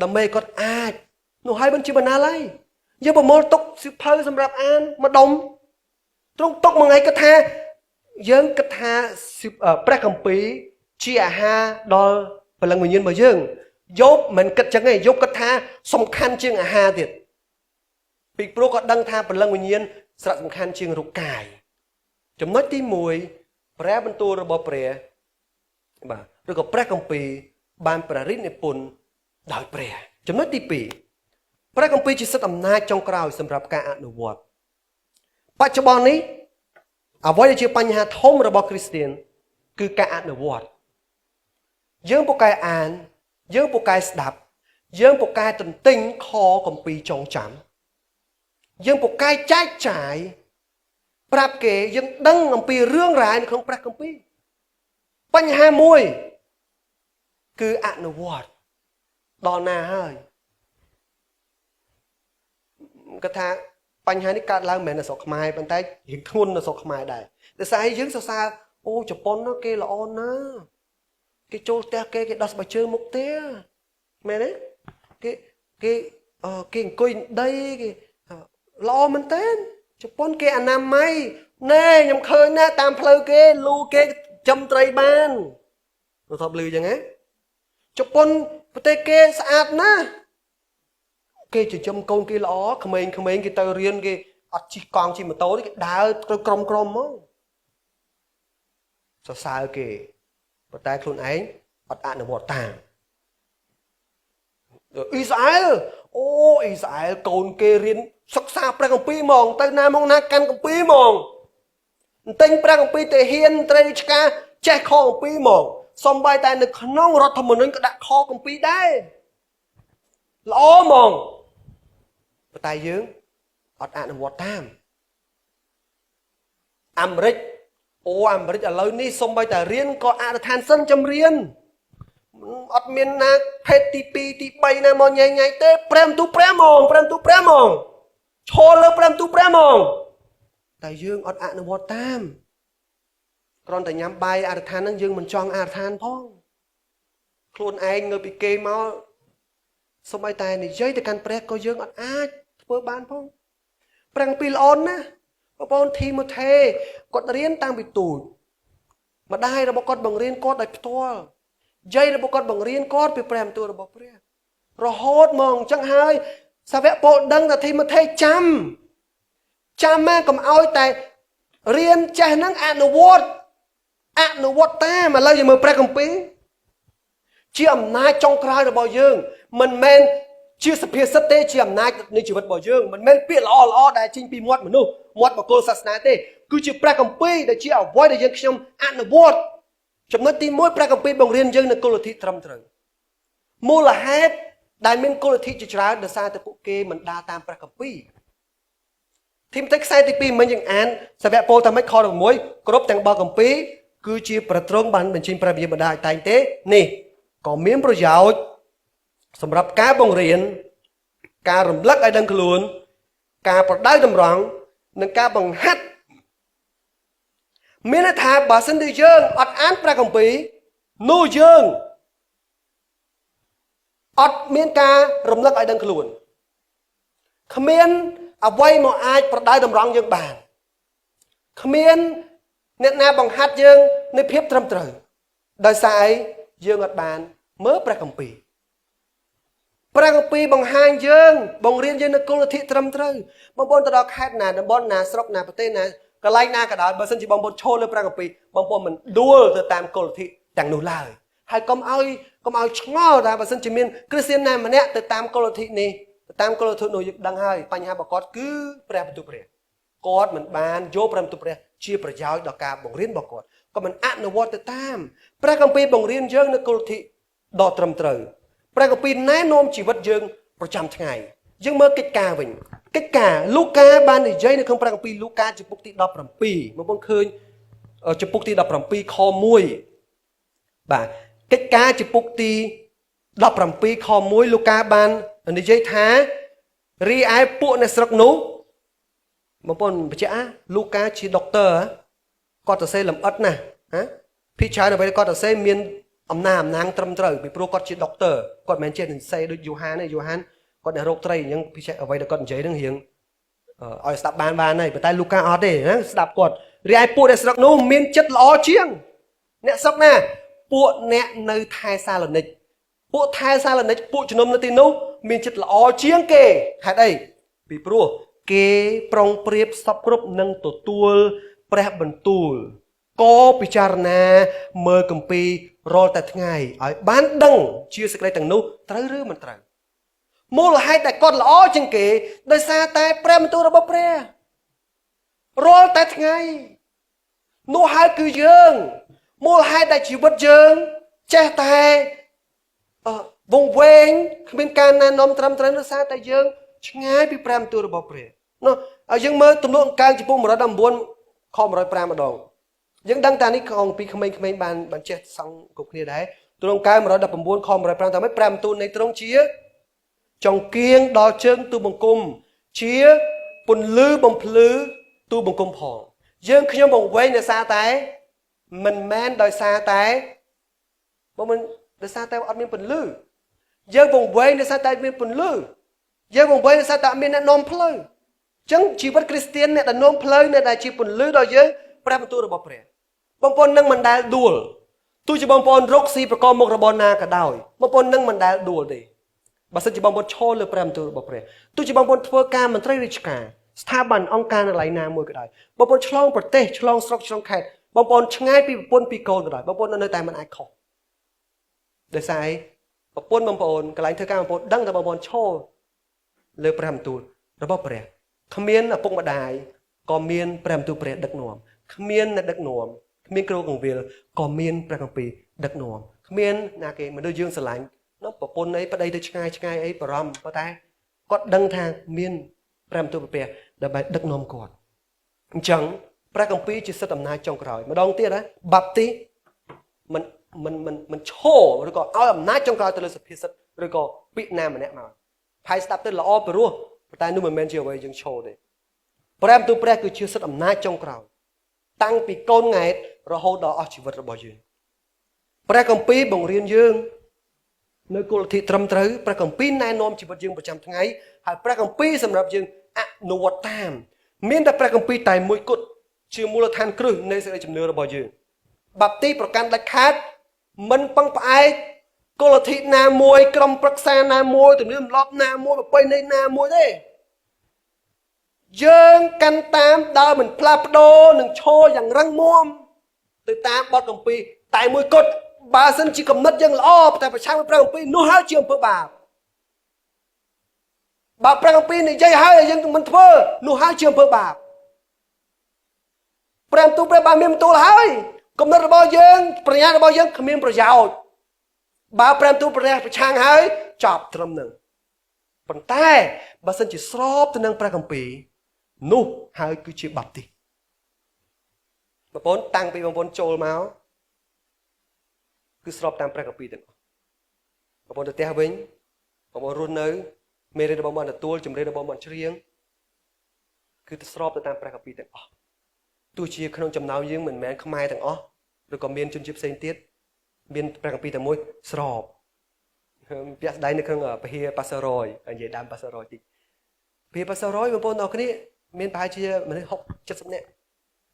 ដើម្បីគាត់អាចនោះហើយមិនជាបណ្ណាល័យយើងប្រមូលទុកសៀវភៅសម្រាប់អានម្ដុំទ្រង់ទុកមួយថ្ងៃគាត់ថាយើងគិតថាព្រះគម្ពីរជាអាហារដល់ព្រលឹងវិញ្ញាណរបស់យើងយោបមិនគិតចឹងទេយោបគិតថាសំខាន់ជាងអាហារទៀតពីព្រោះគាត់ដឹងថាព្រលឹងវិញ្ញាណសារៈសំខាន់ជាងរូបកាយចំណុចទី1ព្រះបន្ទូលរបស់ព្រះបាទឬក៏ព្រះគម្ពីរបានព្រះរាជនិពន្ធដោយព្រះចំណុចទី2ព្រះគម្ពីរជាសិទ្ធិអំណាចចុងក្រោយសម្រាប់ការអនុវត្តបច្ចុប្បន្ននេះអ្វីដែលជាបញ្ហាធំរបស់គ្រីស្ទានគឺការអនុវត្តយើងពូកែអានយើងពូកែស្ដាប់យើងពូកែទន្ទិញខគម្ពីរចងចាំយើងពូកែចែកចាយប្រាប់គេយើងដឹងអំពីរឿងរ៉ាវនៅក្នុងព្រះគម្ពីរបញ្ហាមួយគឺអនុវត្ត ដល់ណាហើយគាត់ថាបញ្ហានេះកើតឡើងមិនមែននៅស្រុកខ្មែរប៉ុន្តែរៀងធ្ងន់នៅស្រុកខ្មែរដែរតែស្អីយើងសរសើរអូជប៉ុនគេល្អណាស់គេចូលផ្ទះគេដោះស្បែកជើងមុខទេមែនទេគេអង្គុយដីគេល្អមែនតើជប៉ុនគេអនាម័យណែខ្ញុំឃើញណាតាមផ្លូវគេលូគេចំត្រីបានទៅថប់លឺចឹងហ៎ជប៉ុនប្រទេសគេស្អាតណាស់គេចិញ្ចឹមកូនគេល្អក្មេងៗគេទៅរៀនគេអត់ជិះកង់ជិះម៉ូតូទេគេដើរទៅក្រុមមកសរសើរគេប៉ុន្តែខ្លួនឯងអត់អនុវត្តតាមអ៊ីស្រាអែលអូអ៊ីស្រាអែលកូនគេរៀនសិក្សាព្រះគម្ពីរហ្មងទៅណាមកណាកាន់គម្ពីរហ្មងទិញព្រះគម្ពីរទៅហ៊ានត្រីឆ្កាចេះខគម្ពីរហ្មងសំបីតែនៅក្នុងរដ្ឋធម្មនុញ្ញក៏ដាក់ខគម្ពីរដែរល្អហ្មងប៉ុន្តែយើងអត់អនុវត្តតាមអាមេរិកអាមេរិកឥឡូវនេះសំបីតែរៀនក៏អធិដ្ឋានសិនចំរៀនអត់មានណាភេទទី2ទី3ណាមកញ៉ៃទេព្រះបន្ទូលព្រះហ្មងឈរលើព្រះបន្ទូលព្រះហ្មងតែយើងអត់អនុវត្តតាមគ្រាន់តែញ៉ាំបាយអធិដ្ឋានហ្នឹងយើងមិនចង់អធិដ្ឋានផងខ្លួនឯងនៅពីគេមកសូម្បីតែនិយាយទៅកាន់ព្រះក៏យើងអត់អាចធ្វើបានផងព្រះគម្ពីរល្អណាស់បងប្អូនធីម៉ូថេគាត់រៀនតាំងពីទូចម្ដាយរបស់គាត់បង្រៀនគាត់ដោយផ្ទាល់យាយរបស់គាត់បង្រៀនគាត់ពីព្រះបន្ទូលរបស់ព្រះរហូតមកអញ្ចឹងហើយសាវកពលដឹងថាធីម៉ូថេចាំមកកុំឲ្យតែរៀនចេះហ្នឹងអនុវត្តតាមឥឡូវយើងមើលព្រះគម្ពីរជាអំណាចចុងក្រោយរបស់យើងមិនមែនជាសភាសិទ្ធទេជាអំណាចនៃជីវិតរបស់យើងមិនមែនពាក្យល្អដែលចេញពីមាត់មនុស្សមាត់បុគ្គលសាសនាទេគឺជាព្រះគម្ពីរដែលជាអ្វីដែលយើងខ្ញុំអនុវត្តចំណុចទី1ព្រះគម្ពីរបង្រៀនយើងនូវគោលលទ្ធិត្រឹមត្រូវមូលហេតុដែលមានគោលលទ្ធិជាច្រើនដោយសារតែពួកគេមិនដើរតាមព្រះគម្ពីរទីម៉ូថេខ្សែទី2មិញយើងអានសាវកពលតាមខ16គ្រប់ទាំងបទគម្ពីរគឺជាប្រត្រង់បានបញ្ចេញព្រះវិញ្ញាណបដាឲ្យតែងទេនេះក៏មានប្រយោជន៍សម្រាប់ការបង្រៀនការរំលឹកឲ្យដឹងខ្លួនការប្រដៅតម្រង់និងការបង្ហាត់មានន័យថាបើសិនជាយើងអត់អានព្រះគម្ពីរនោះយើងអត់មានការរំលឹកឲ្យដឹងខ្លួនគ្មានអ្វីមកអាចប្រដៅតម្រង់យើងបានគ្មានអ្នកណាបង្ហាត់យើងនៃភាពត្រឹមត្រូវដោយសារអីយើងអត់បានមើលព្រះគម្ពីរបង្ហាញយើងបង្រៀនយើងនូវគោលលទ្ធិត្រឹមត្រូវបងប្អូនទៅដល់ខេត្តណាតំបន់ណាស្រុកណាប្រទេសណាកន្លែងណាក៏ដោយបើសិនជាបងប្អូនឈរលើព្រះគម្ពីរបងប្អូនមិនដួលទៅតាមគោលលទ្ធិទាំងនោះឡើយហើយកុំឲ្យឆ្ងល់ថាបើសិនជាមានគ្រីស្ទានណាម្នាក់ទៅតាមគោលលទ្ធិនេះទៅតាមគោលលទ្ធិនោះយើងដឹងហើយបញ្ហារបស់គាត់គឺព្រះបន្ទូលព្រះគាត់មិនបានយកព្រះបន្ទូលព្រះជាប្រយោជន៍ដល់ការបង្រៀនរបស់គាត់ក៏មិនអនុវត្តទៅតាមព្រះគម្ពីរបង្រៀនយើងនូវគោលលទ្ធិដ៏ត្រឹមត្រូវព្រះគម្ពីរណែនាំជីវិតយើងប្រចាំថ្ងៃយើងមើលកិច្ចការវិញកិច្ចការលូកាបាននិយាយនៅក្នុងព្រះគម្ពីរលូកាចំពុកទី17បងប្អូនឃើញចំពុកទី17ខ1បាទកិច្ចការចំពុកទី17ខ1លូកាបាននិយាយថារីឯពួកអ្នកស្រុកនោះបងប្អូនបញ្ជាក់លូកាជាដុកទ័រគាត់ទៅសេលំអិតណាភាគច្រើនអ្វីគាត់ទៅសេមានអំណាងត្រឹមត្រូវពីព្រោះគាត់ជាដុកទ័រគាត់មិនមែនជានិស័យដូចយូហានទេយូហានគាត់អ្នករោគត្រីអញ្ចឹងពិសេសអ្វីដែលគាត់និយាយហ្នឹងរៀងឲ្យស្ដាប់បានហើយប៉ុន្តែលូកាអត់ទេណាស្ដាប់គាត់រីឯពួកអ្នកស្រុកនោះមានចិត្តល្អជាងអ្នកស្រុកណាពួកអ្នកនៅថែសាឡូនីកពួកថែសាឡូនីកពួកជំនុំនៅទីនោះមានចិត្តល្អជាងគេហេតុអីពីព្រោះគេប្រុងប្រៀបសពគ្រប់នឹងទទួលព្រះបន្ទូលក៏ពិចារណាមើលគម្ពីររាល់តែថ្ងៃឲ្យបានដឹងជាសេចក្តីទាំងនោះត្រូវឬមិនត្រូវមូលហេតុដែលគាត់ល្អជាងគេដោយសារតែព្រះបន្ទូលរបស់ព្រះរាល់តែថ្ងៃនោះហើយគឺយើងមូលហេតុដែលជីវិតយើងចេះតែវង្វេងគ្មានការណែនាំត្រឹមត្រូវដោយសារតែយើងឆ្ងាយពីព្រះបន្ទូលរបស់ព្រះនោះឲ្យយើងមើលទំនួលអង្កើងចំពោះ119ខ105ម្ដងយើងដឹងតានេះក្នុងពីក្មេងៗបានចេះសង្ឃគ្រប់គ្នាដែរ ទ្រង់កែ119ខ105ថាម៉េចព្រះបន្ទូលនៃទ្រង់ជាចង្គៀងដល់ជើងទូបង្គំជាពន្លឺបំភ្លឺទូបង្គំផងយើងខ្ញុំបង្វែងដោយសារតែមិនមែនដោយសារតែបើមិនដោយសារតែអត់មានពន្លឺយើងបង្វែងដោយសារតែមានពន្លឺយើងបង្វែងដោយសារតែមានអ្នកនាំផ្លូវអញ្ចឹងជីវិតគ្រីស្ទានអ្នកដែលនាំផ្លូវអ្នកដែលជាពន្លឺដល់យើងព្រះបន្ទូលរបស់ព្រះបងប្អូននឹងមិនដែលដួលទោះជាបងប្អូនរកស៊ីប្រកបមុខរបរណាក៏ដោយបងប្អូននឹងមិនដែលដួលទេបើសិនជាបងប្អូនឈរលើព្រះបន្ទូលរបស់ព្រះទោះជាបងប្អូនធ្វើការមន្ត្រីរាជការស្ថាប័នអង្គការនៅកន្លែងណាមួយក៏ដោយបងប្អូនឆ្លងប្រទេសឆ្លងស្រុកឆ្លងខេត្តបងប្អូនឆ្ងាយពីប្រពន្ធពីកូនក៏ដោយបងប្អូននៅតែមិនអាចខុសដោយសារប្រពន្ធបងប្អូនកន្លែងធ្វើការបងប្អូនដឹងតែបងប្អូនឈរលើព្រះបន្ទូលរបស់ព្រះគ្មានឪពុកម្ដាយក៏មានព្រះបន្ទូលព្រះដឹកនាំគ្មានអ្នកដឹកនាំគ្មានគ្រូកង្វៀលក៏មានព្រះគម្ពីរដឹកនាំគ្មានណាគេមនុស្សយើងស្រឡាញ់នោះប្រពន្ធអីប្តីទៅឆ្ងាយឆ្ងាយអីបារម្ភប៉ុន្តែគាត់ដឹងថាមានព្រះបន្ទូលព្រះដើម្បីដឹកនាំគាត់អញ្ចឹងព្រះគម្ពីរជាសិទ្ធិអំណាចចុងក្រោយម្ដងទៀតណាបាប់ទីមិនឈរឬក៏ឲ្យអំណាចចុងក្រោយទៅលើសុភាសិតឬក៏ពាក្យណាម្នាក់មកផៃស្ដាប់ទៅល្អព្រោះប៉ុន្តែនោះមិនមែនជាអ្វីយើងឈរទេព្រះបន្ទូលព្រះគឺជាសិទ្ធិអំណាចចុងក្រោយតាំងពីកូនង៉ែតរហូតដល់អស់ជីវិតរបស់យើងព្រះគម្ពីរបង្រៀនយើងនៅគោលលទ្ធិត្រឹមត្រូវព្រះគម្ពីរណែនាំជីវិតយើងប្រចាំថ្ងៃហើយព្រះគម្ពីរសម្រាប់យើងអនុវត្តតាមមានតែព្រះគម្ពីរតែមួយគត់ជាមូលដ្ឋានគ្រឹះនៃសេចក្តីជំនឿរបស់យើងបាប់ទីប្រកាន់ដាច់ខាតមិនពឹងផ្អែកគោលលទ្ធិណាមួយក្រុមប្រឹក្សាណាមួយទំនៀមទម្លាប់ណាមួយប្រពៃណីណាមួយទេយើងកាន់តាមដើរមិនផ្លាស់ប្ដូរនឹងឈរយ៉ាងរឹងមាំទៅតាមបទគម្ពីរតែមួយគត់បើសិនជាគំនិតយើងល្អតែប្រឆាំងនឹងព្រះគម្ពីរនោះហើយជាអំពើបាបបើព្រះគម្ពីរនិយាយហើយយើងមិនធ្វើនោះហើយជាអំពើបាបព្រះបន្ទូលព្រះបានមានបន្ទូលហើយគំនិតរបស់យើងប្រាជ្ញារបស់យើងគ្មានប្រយោជន៍បើព្រះបន្ទូលព្រះប្រឆាំងហើយចប់ត្រឹមនឹងប៉ុន្តែបើសិនជាស្របទៅនឹងព្រះគម្ពីរនោះហើយគឺជាបាប់ទីបងប្អូនតាំងពីបងប្អូនចូលមកគឺស្របតាមព្រះគម្ពីរទាំងអស់បងប្អូនទៅផ្ទះវិញបងប្អូនរស់នៅមេរៀនរបស់បងទទួលជំរឿនរបស់បងច្រៀងគឺទៅស្របទៅតាមព្រះគម្ពីរទាំងអស់ទោះជាក្នុងចំណោមយើងមិនមែនខ្មែរទាំងអស់ឬក៏មានជនជាតិផ្សេងទៀតមានព្រះគម្ពីរតែមួយស្របពាក្យស្ដីនៅក្នុងពហិប៉ាសរយនិយាយដើមប៉ាសរយតិចពហិប៉ាសរយបងប្អូនទាំងគ្នាមានប្រហែលជាមនុស្ស60 70នាក់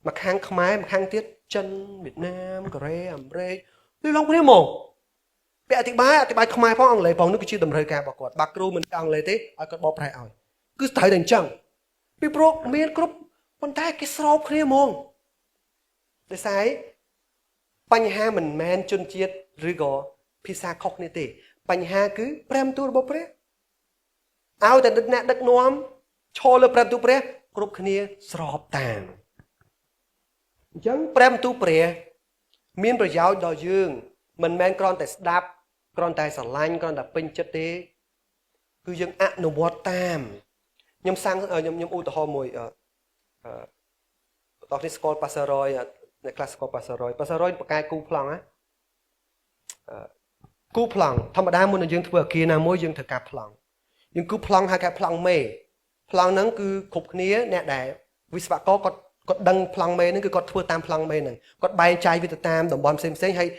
មួយខាងខ្មែរមួយខាងទៀតចិនវៀតណាមកូរ៉េអាមេរិកលឺឡងគ្នាមកពាក្យអធិប្បាយខ្មែរផងអង់គ្លេសផងនោះគឺជាតម្រូវការរបស់គាត់បើគ្រូមិនអង់គ្លេសទេឲ្យគាត់បកប្រែឲ្យគឺត្រូវតែអញ្ចឹងពីព្រោះមានគ្រប់ប៉ុន្តែគេស្របគ្នាហ្មងដោយសារបញ្ហាមិនមែនជនជាតិឬក៏ភាសាខុសគ្នាទេបញ្ហាគឺព្រះបន្ទូលរបស់ព្រះឲ្យតែអ្នកដឹកនាំឈរលើព្រះបន្ទូលព្រះគ្រប់គ្នាស្របតាមអញ្ចឹងព្រះបន្ទូលព្រះមានប្រយោជន៍ដល់យើងមិនមែនគ្រាន់តែស្ដាប់គ្រាន់តែស្រឡាញ់គ្រាន់តែពេញចិត្តទេគឺយើងអនុវត្តតាមខ្ញុំឧទាហរណ៍មួយដល់នេះស្គាល់ប៉ាសរយអ្នកខ្លះស្គាល់ប៉ាសរយប្រកែកគូប្លង់ណាគូប្លង់ធម្មតាមុននឹងយើងធ្វើអគារណាមួយយើងត្រូវការប្លង់យើងគូប្លង់ហៅថាប្លង់មេប្លង់ហ្នឹងគឺគ្រប់គ្នាអ្នកដែលវិស្វករគាត់ដឹងប្លង់មេហ្នឹងគឺគាត់ធ្វើតាមប្លង់មេហ្នឹងគាត់បែងចែកវាទៅតាមតំបន់ផ្សេងៗហើយ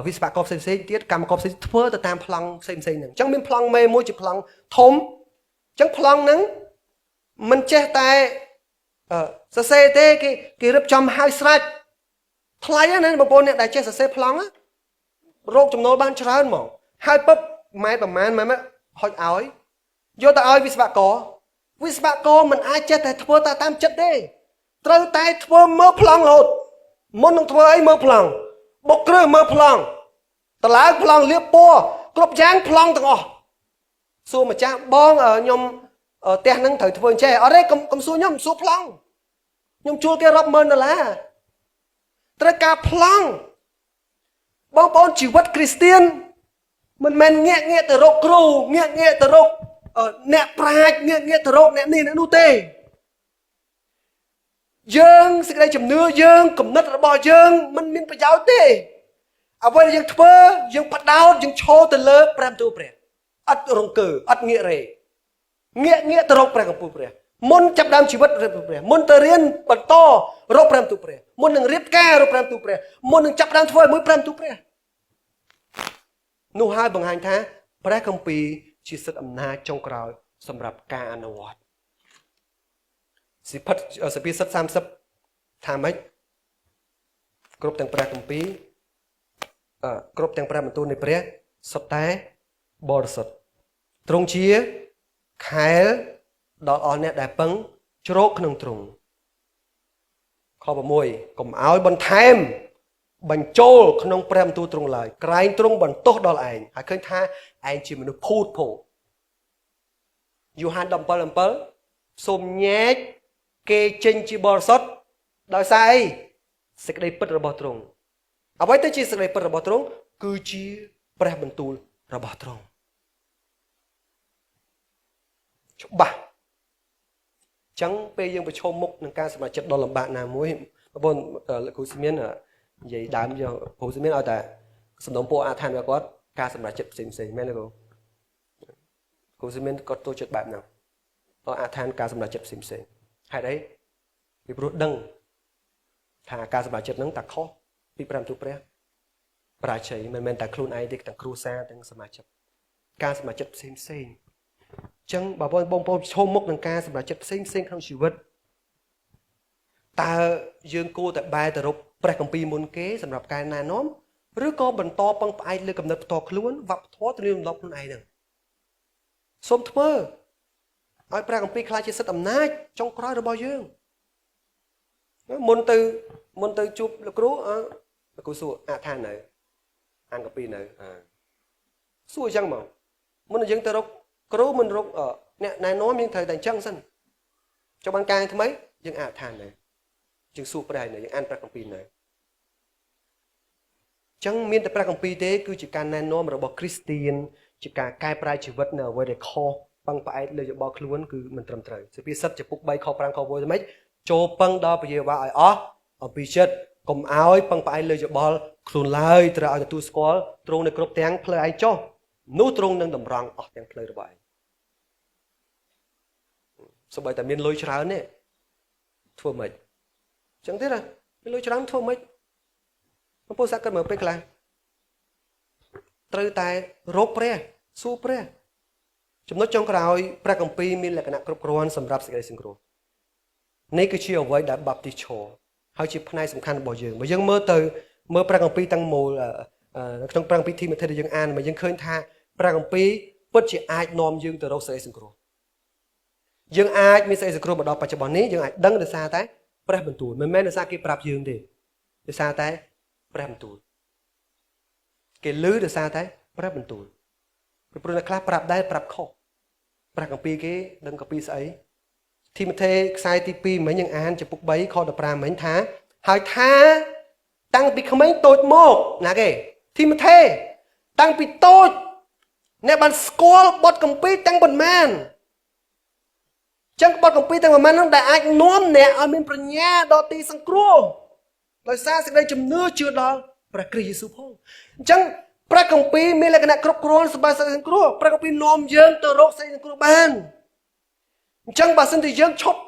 វិស្វករផ្សេងៗទៀតកម្មករផ្សេងធ្វើទៅតាមប្លង់ផ្សេងៗហ្នឹងអញ្ចឹងមានប្លង់មេមួយជាប្លង់ធំអញ្ចឹងប្លង់ហ្នឹងមិនចេះតែសរសេរទេគេរៀបចំឲ្យស្រេចថ្លៃណាបងប្អូនអ្នកដែលចេះសរសេរប្លង់រោគចំណូលបានច្រើនហ្មងហើយពឹបម៉ែប្រមាណម៉ែហុចឲ្យយកទៅឲ្យវិស្វករមិនអាចចេះតែធ្វើតាមចិត្តទេត្រូវតែធ្វើមើលប្លង់រហូតមុននឹងធ្វើអីមើលប្លង់បុកគ្រឿងមើលប្លង់តឡើងប្លង់លាបពណ៌គ្រប់យ៉ាងប្លង់ទាំងអស់សួរម្ចាស់បងខ្ញុំផ្ទះហ្នឹងត្រូវធ្វើអញ្ចេះអត់ទេកុំសួរខ្ញុំសួរប្លង់ខ្ញុំជួលគេរាប់ម៉ឺនដុល្លារត្រូវការប្លង់បងប្អូនជីវិតគ្រីស្ទានមិនមែនងាកទៅរកគ្រូងាកទៅរកអ្នកប្រាជ្ញងាកទៅរកអ្នកនេះអ្នកនោះទេយើងសេចក្តីជំនឿយើងគំនិតរបស់យើងមិនមានប្រយោជន៍ទេ អ្វីដែលយើងធ្វើយើងបដោតយើងឈរទៅលើព្រះបន្ទូលព្រះអត់រង្គើអត់ងាករេងាកទៅរកព្រះបន្ទូលព្រះមុនចាប់ដើមជីវិតរកព្រះមុនទៅរៀនបន្តរកព្រះបន្ទូលព្រះមុននឹងរៀបការរកព្រះបន្ទូលព្រះមុននឹងចាប់ដើមធ្វើឲ្យមួយព្រះបន្ទូលព្រះនោះហើយបង្ហាញថាព្រះគម្ពីរជាសិទ្ធិអំណាចចុងក្រោយសម្រាប់ការអនុវត្តសុភាសិត30ថាម៉េចគ្រប់ទាំងព្រះគម្ពីរគ្រប់ទាំងព្រះបន្ទូលនៃព្រះសុទ្ធតែបរិសុទ្ធទ្រង់ជាខែលដល់អស់អ្នកដែលពឹងជ្រកក្នុងទ្រង់ខ6កុំឲ្យបន្ថែមបញ្ចូលក្នុងព្រះបន្ទូលទ្រង់ឡើយក្រែងទ្រង់បន្ទោសដល់ឯងហើយឃើញថាឯងជាមនុស្សភូតភរយូហាន17សូមញែកគេចេញជាបរិសុទ្ធដោយសារអីសេចក្តីពិតរបស់ទ្រង់អ្វីទៅជាសេចក្តីពិតរបស់ទ្រង់គឺជាព្រះបន្ទូលរបស់ទ្រង់ច្បាស់ចឹងពេលយើងប្រឈមមុខនឹងការសម្រេចចិត្តដ៏លំបាកណាមួយបងគ្រូសមាននិយាយដើមយកគ្រូសមានឲ្យតែសំណុំពរអាឋានរបស់គាត់ការសម្រេចចិត្តផ្សេងមែនទេគ្រូសមានគាត់ចូលចិត្តបែបហ្នឹងអាឋានការសម្រេចចិត្តផ្សេងហេតុអីពីព្រោះដឹងថាការសម្រេចចិត្តហ្នឹងតែខុសពីព្រះបន្ទូលព្រះប្រាជ័យមិនមែនតែខ្លួនឯងទេទាំងគ្រួសារទាំងសមាជិកការសម្រេចចិត្តផ្សេងអញ្ចឹងបងប្អូនឈមមុខនឹងការសម្រេចចិត្តផ្សេងក្នុងជីវិតតើយើងគួរតែបែរទៅរកព្រះគម្ពីរមុនគេសម្រាប់ការណែនាំឬក៏បន្តពឹងផ្អែកលើកំណត់ផ្ទាល់ខ្លួនវប្បធម៌ទំនៀមទម្លាប់ខ្លួនឯងហ្នឹងសូមធ្វើឲ្យព្រះគម្ពីរខ្លាចជាសិទ្ធិអំណាចចុងក្រោយរបស់យើងមុនទៅជួបលោកគ្រូលោកគ្រូសួរអាឋាននៅអង្គពីរនៅសួរអញ្ចឹងមកមុនយើងទៅរកគ្រូមិនរកអ្នកណែនាំយើងត្រូវតែអញ្ចឹងសិនចុះបានការថ្មីយើងអាឋាននៅយើងសួរព្រះនៅយើងអានព្រះគម្ពីរនៅអញ្ចឹងមានតែព្រះគម្ពីរទេគឺជាការណែនាំរបស់គ្រីស្ទៀនជាការកែប្រែជីវិតនៅអ្វីដែលខុសពឹងផ្អែកលើយោបល់ខ្លួនគឺមិនត្រឹមត្រូវសុភាសិតចំពុក3ខ5ខ6ថាម៉េចចូលពឹងដល់ពយាវៈឲ្យអស់អំពីចិត្តកុំឲ្យពឹងផ្អែកលើយោបល់ខ្លួនឡើយត្រូវឲ្យទទួលស្គាល់ទ្រង់នៅគ្រប់ទាំងផ្លូវឯងចុះនោះទ្រង់នឹងតម្រង់អស់ទាំងផ្លូវរបស់ឯងសូម្បីតែមានលុយច្រើនទេធ្វើម៉េចអញ្ចឹងទេណាមានលុយច្រើនធ្វើម៉េចបងប្អូនសាក់គិតមើលពេលខ្លះត្រូវតែរកព្រះសួរព្រះចំណុចចុងក្រោយព្រះគម្ពីរមានលក្ខណៈគ្រប់គ្រាន់សម្រាប់សេចក្តីសង្គ្រោះនេះគឺជាអ្វីដែលបាប់ទីឈរហើយជាផ្នែកសំខាន់របស់យើងបើយើងមើលព្រះគម្ពីរទាំងមូលក្នុងព្រះគម្ពីរធីម៉ូថេដែលយើងអានមកយើងឃើញថាព្រះគម្ពីរពិតជាអាចនាំយើងទៅរកសេចក្តីសង្គ្រោះយើងអាចមានសេចក្តីសង្គ្រោះមកដល់បច្ចុប្បន្ននេះយើងអាចដឹងដោយសារតែព្រះបន្ទូលមិនមែនដោយសារគេប្រាប់យើងទេដោយសារតែព្រះបន្ទូលគេឮដោយសារតែព្រះបន្ទូលពីព្រោះអ្នកខ្លះប្រាប់ដែរប្រាប់ខុសព្រះគម្ពីរគេដឹងគម្ពីរស្អីធីម៉ូថេខ្សែទី2មិញយើងអានចំពុក3ខ15មិញថាហើយថាតាំងពីក្មេងតូចមកណាគេធីម៉ូថេតាំងពីតូចអ្នកបានស្គាល់បទគម្ពីរទាំងប៉ុន្មានចឹងបទគម្ពីរទាំងប៉ុន្មាននោះដែលអាចនាំអ្នកឲ្យមានប្រាជ្ញាដល់ទីសង្គ្រោះដោយសារសេចក្តីជំនឿជឿដល់ព្រះគ្រីស្ទយេស៊ូវផងអញ្ចឹងព្រះគម្ពីរមានលក្ខណៈគ្រប់គ្រាន់សម្រាប់សេចក្តីសង្គ្រោះព្រះគម្ពីរនាំយើងទៅរកសេចក្តីសង្គ្រោះបានអញ្ចឹងបើសិនជាយើងឈប់